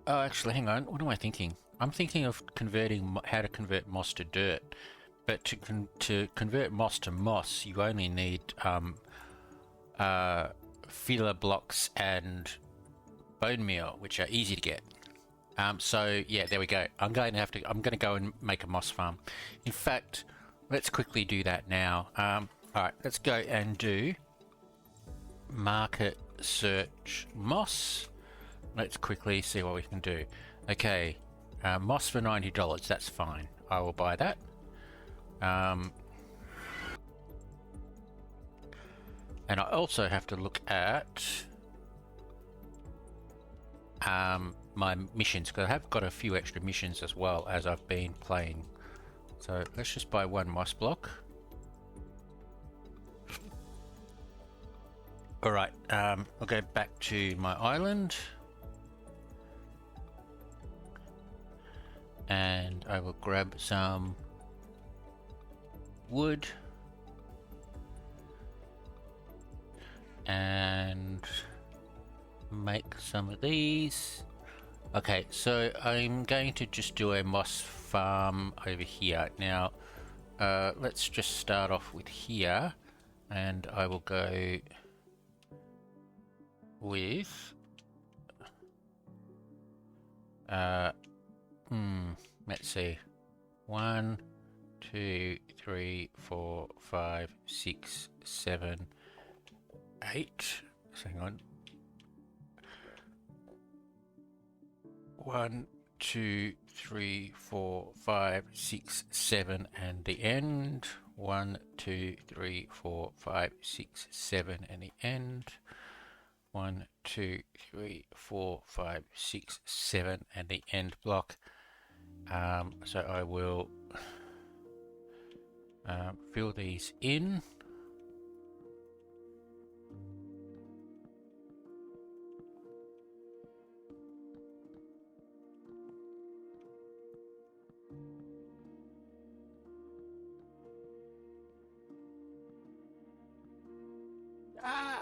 actually, hang on. What am I thinking? I'm thinking of converting how to convert moss to dirt, but to convert moss to moss, you only need filler blocks and bone meal, which are easy to get. So yeah, there we go. I'm going to go and make a moss farm. In fact, let's quickly do that now. All right, let's go and do market search moss. Let's quickly see what we can do. Okay, moss for $90. That's fine. I will buy that. And I also have to look at my missions, because I have got a few extra missions as well as I've been playing. So let's just buy 1 moss block. Alright, I'll go back to my island. And I will grab some wood and make some of these. Okay, so I'm going to just do a moss farm over here. Now, let's just start off with here, and I will go with let's see, 1, 2, 3, 4, 5, 6, 7, 8. Hang on. 1, 2, 3, 4, 5, 6, 7, and the end. 1, 2, 3, 4, 5, 6, 7, and the end. 1, 2, 3, 4, 5, 6, 7, and the end block. So I will fill these in.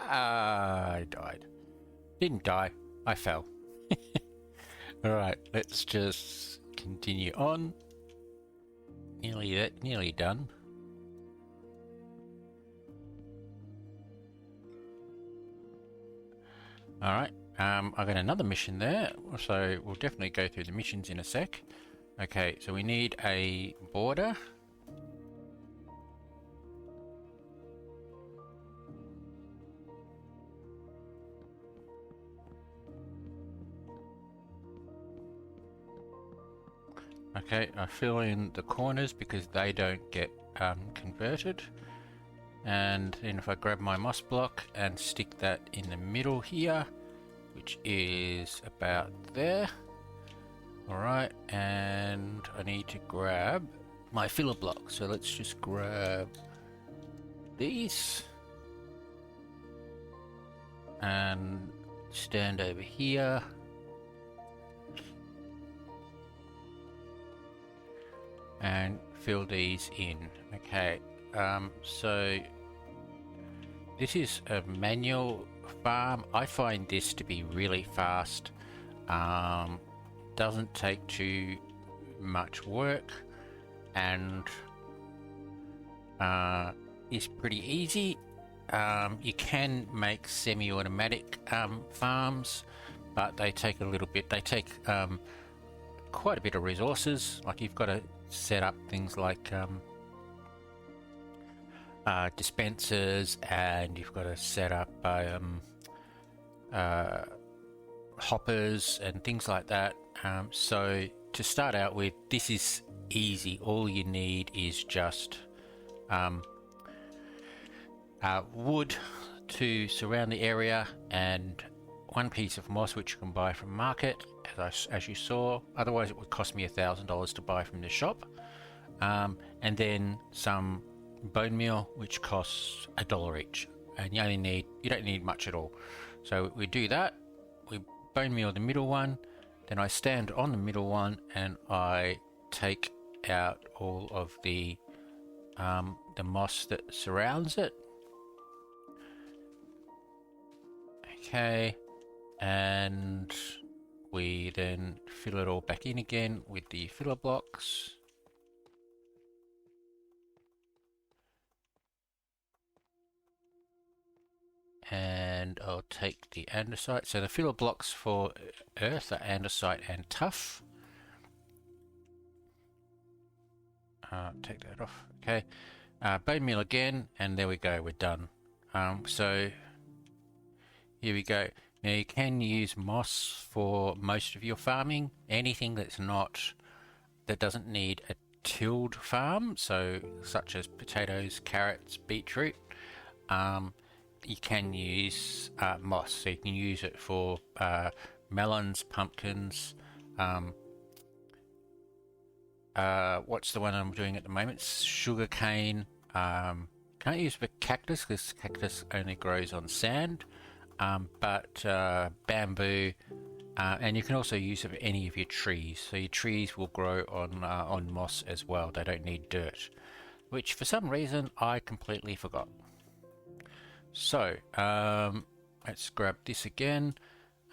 I died. Didn't die. I fell. Alright, let's just continue on. Nearly done. Alright, I got another mission there, so we'll definitely go through the missions in a sec. Okay, so we need a border. Okay, I fill in the corners because they don't get converted. And then if I grab my moss block and stick that in the middle here, which is about there. Alright, and I need to grab my filler block. So let's just grab these and stand over here. And fill these in. Okay, so this is a manual farm. I find this to be really fast. Doesn't take too much work and is pretty easy. You can make semi-automatic farms, but they take a little bit. They take quite a bit of resources. Like you've got to set up things like dispensers, and you've got to set up hoppers and things like that. So to start out with, this is easy. All you need is just wood to surround the area and one piece of moss, which you can buy from market, as you saw. Otherwise it would cost me $1,000 to buy from the shop, and then some bone meal, which costs $1 each, and you don't need much at all. So we do that. We bone meal the middle one, then I stand on the middle one and I take out all of the moss that surrounds it. Okay, and we then fill it all back in again with the filler blocks. And I'll take the andesite. So the filler blocks for earth are andesite and tough. Take that off. Okay, bone meal again, and there we go, we're done. So here we go. Now you can use moss for most of your farming. Anything that doesn't need a tilled farm, so such as potatoes, carrots, beetroot, you can use moss. So you can use it for melons, pumpkins. What's the one I'm doing at the moment? Sugar cane. Can't use for cactus because cactus only grows on sand. But bamboo, and you can also use it for any of your trees. So your trees will grow on moss as well. They don't need dirt, which for some reason I completely forgot. So let's grab this again,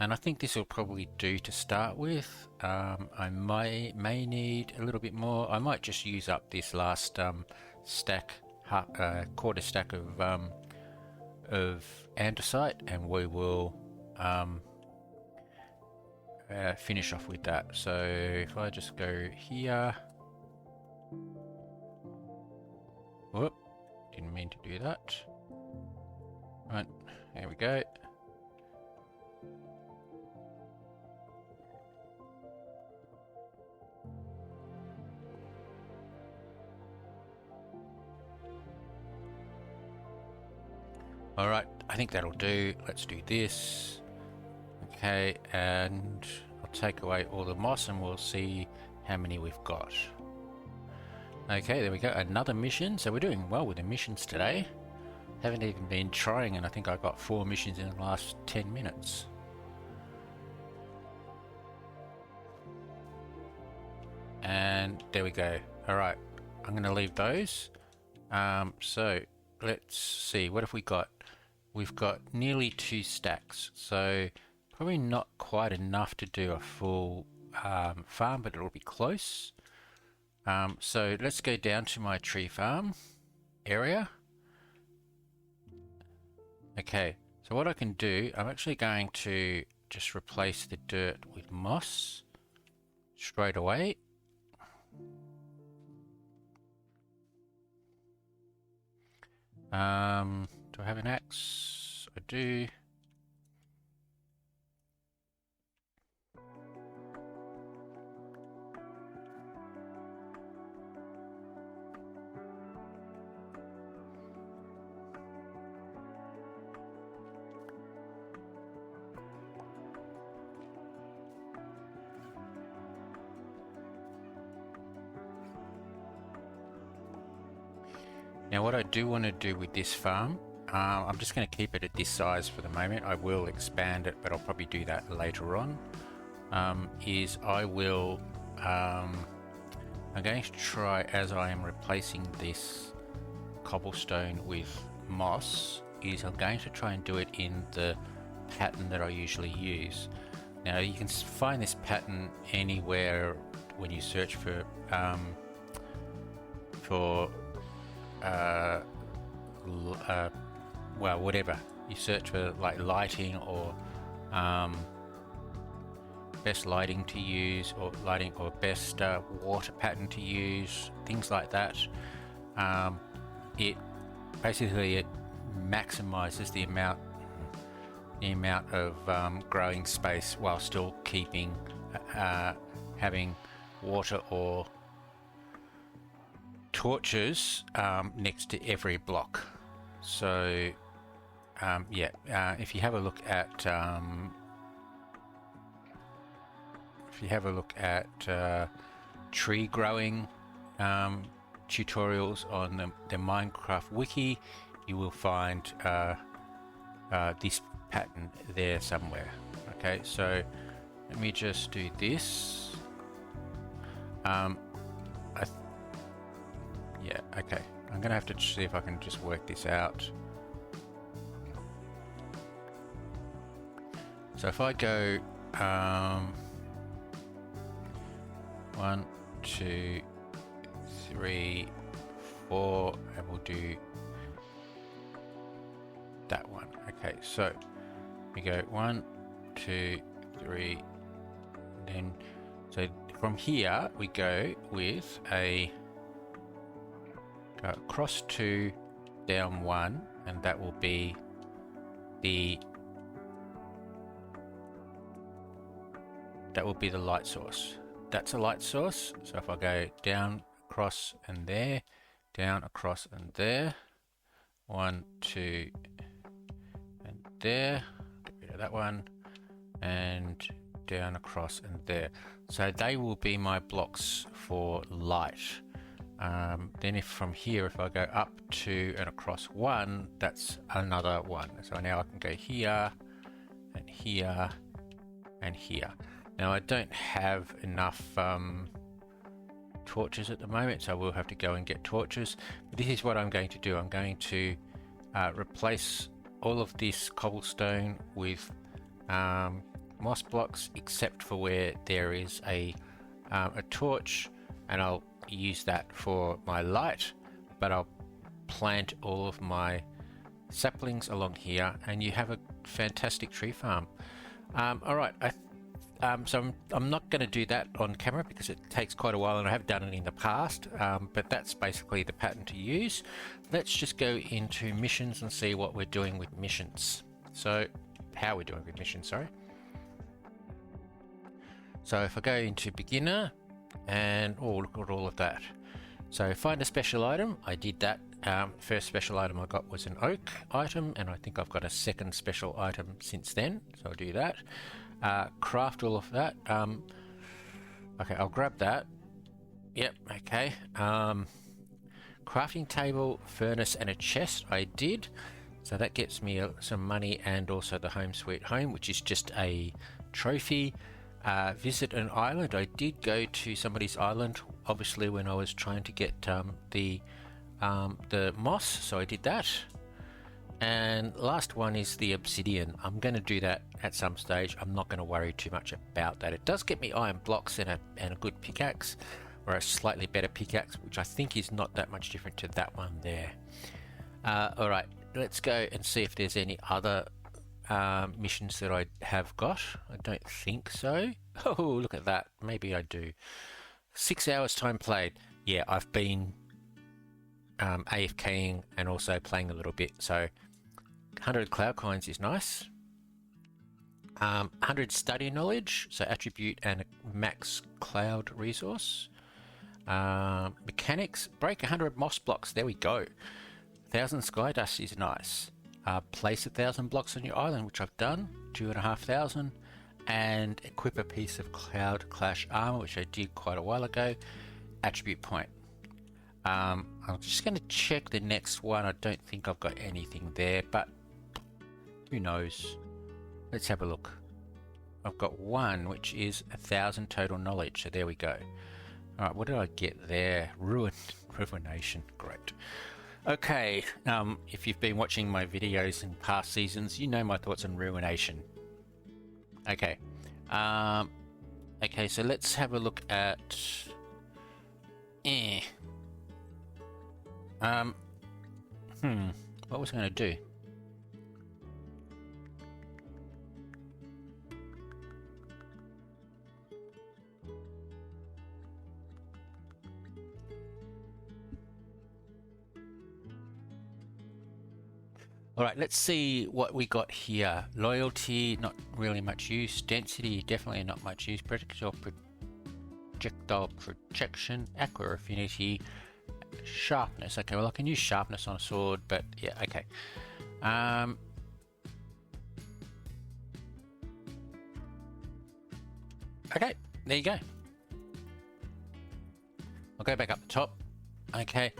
and I think this will probably do to start with. I may need a little bit more. I might just use up this last quarter stack of andesite, and we will finish off with that. So if I just go here, whoop, didn't mean to do that. Right, there we go. Alright, I think that'll do. Let's do this. Okay, and I'll take away all the moss and we'll see how many we've got. Okay, there we go, another mission. So we're doing well with the missions today. Haven't even been trying, and I think I got 4 missions in the last 10 minutes. And there we go. Alright, I'm going to leave those. So let's see, what have we got? We've got nearly 2 stacks, so probably not quite enough to do a full farm, but it'll be close. So let's go down to my tree farm area. Okay, so So what I can do, I'm actually going to just replace the dirt with moss straight away. Do I have an axe? I do. Now what I do want to do with this farm, I'm just going to keep it at this size for the moment. I will expand it, but I'll probably do that later on. Is I will, I'm going to try, as I am replacing this cobblestone with moss, is I'm going to try and do it in the pattern that I usually use. Now you can find this pattern anywhere when you search for well, whatever you search for, like lighting or best lighting to use, or lighting, or best water pattern to use, things like that. It basically maximizes the amount of growing space while still keeping having water or torches next to every block. So if you have a look at tree growing tutorials on the Minecraft wiki, you will find this pattern there somewhere. Okay, so let me just do this. Yeah, okay. I'm gonna have to see if I can just work this out. So if I go 1, 2, 3, 4, and we'll do that one. Okay, so we go 1, 2, 3, then so from here we go with a cross 2, down 1, and that will be the light source. That's a light source. So if I go down, across, and there, down, across, and there, 1, 2, and there, get rid of that one, and down, across, and there. So they will be my blocks for light. Then if from here, if I go up 2 and across 1, that's another one. So now I can go here and here and here. Now I don't have enough torches at the moment, so I will have to go and get torches. But this is what I'm going to do. I'm going to replace all of this cobblestone with moss blocks, except for where there is a torch, and I'll use that for my light, but I'll plant all of my saplings along here, and you have a fantastic tree farm. All right, so I'm not going to do that on camera because it takes quite a while, and I have done it in the past, but that's basically the pattern to use. Let's just go into missions and see what we're doing with missions. So how we're doing with missions, sorry. So if I go into beginner, and oh, look at all of that. So find a special item. I did that. First special item I got was an oak item, and I think I've got a second special item since then, so I'll do that. Craft all of that. Okay, I'll grab that. Yep, okay. Crafting table, furnace, and a chest I did, so that gets me some money, and also the home sweet home, which is just a trophy. Visit an island. I did go to somebody's island, obviously, when I was trying to get the moss, so I did that. And last one is the obsidian. I'm going to do that at some stage. I'm not going to worry too much about that. It does get me iron blocks and a good pickaxe, or a slightly better pickaxe, which I think is not that much different to that one there. Alright, let's go and see if there's any other missions that I have got. I don't think so. Oh, look at that. Maybe I do. 6 hours time played. Yeah, I've been AFKing and also playing a little bit. So 100 cloud coins is nice. 100 study knowledge, so attribute and max cloud resource. Mechanics, break 100 moss blocks. There we go. 1,000 sky dust is nice. Place 1,000 blocks on your island, which I've done. 2,500. And equip a piece of cloud clash armor, which I did quite a while ago. Attribute point. I'm just going to check the next one. I don't think I've got anything there, but who knows? Let's have a look. I've got one, which is 1,000 total knowledge. So there we go. All right, what did I get there? Ruination. Great. Okay, if you've been watching my videos in past seasons, you know my thoughts on ruination. Okay. Okay, so let's have a look at... What was I going to do? All right, let's see what we got here. Loyalty, not really much use. Density, definitely not much use. Projectile protection, aqua affinity, sharpness. Okay, well I can use sharpness on a sword, but yeah, okay. Okay, there you go. I'll go back up the top. Okay.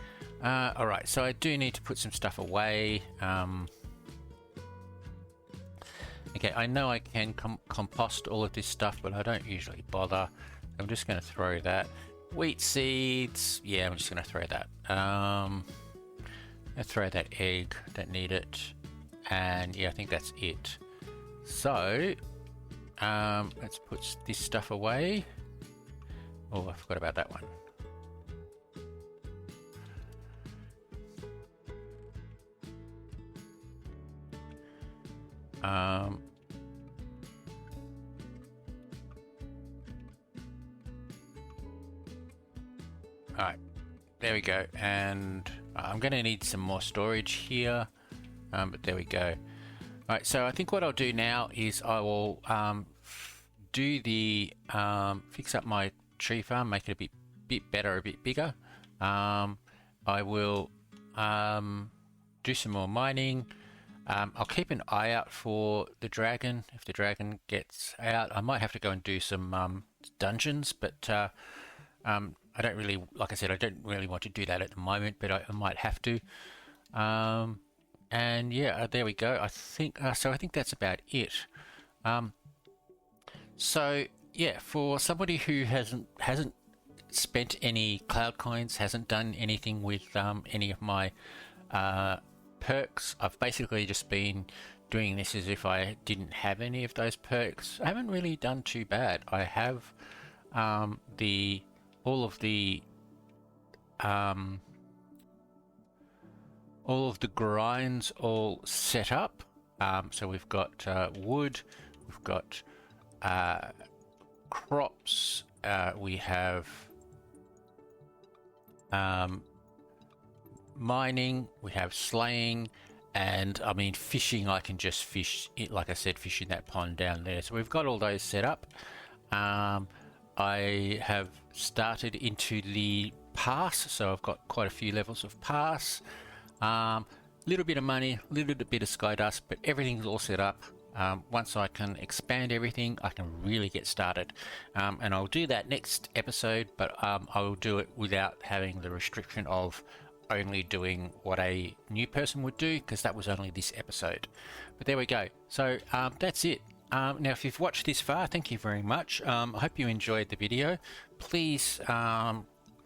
All right, so I do need to put some stuff away. Okay, I know I can compost all of this stuff, but I don't usually bother. I'm just going to throw that. Wheat seeds, yeah, I'm just going to throw that. I'll throw that egg, don't need it. And yeah, I think that's it. So, let's put this stuff away. Oh, I forgot about that one. Alright, there we go, and I'm going to need some more storage here, but there we go. Alright, so I think what I'll do now is I will do the fix up my tree farm, make it a bit better, a bit bigger. I will do some more mining. I'll keep an eye out for the dragon. If the dragon gets out, I might have to go and do some dungeons, but I don't really, like I said, I don't really want to do that at the moment, but I might have to. And yeah, there we go. I think so. I think that's about it. So yeah, for somebody who hasn't spent any cloud coins, hasn't done anything with any of my perks, I've basically just been doing this as if I didn't have any of those perks. I haven't really done too bad. I have all of the grinds all set up. So we've got wood, we've got crops, we have mining, we have slaying, and I mean fishing. I can just fish, like I said, fish in that pond down there. So we've got all those set up. I have started into the pass, so I've got quite a few levels of pass. Little bit of money, little bit of sky dust, but everything's all set up. Once I can expand everything, I can really get started. And I'll do that next episode, but I will do it without having the restriction of only doing what a new person would do, because that was only this episode. But there we go. So that's it. Now, if you've watched this far, thank you very much. I hope you enjoyed the video. Please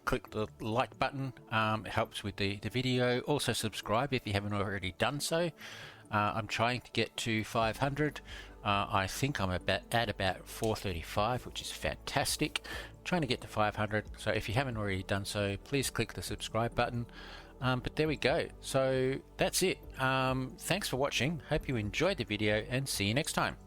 click the like button. It helps with the video. Also subscribe if you haven't already done so. I'm trying to get to 500. I think I'm at about 435, which is fantastic. Trying to get to 500. So if you haven't already done so, please click the subscribe button. But there we go. So that's it. Thanks for watching. Hope you enjoyed the video and see you next time.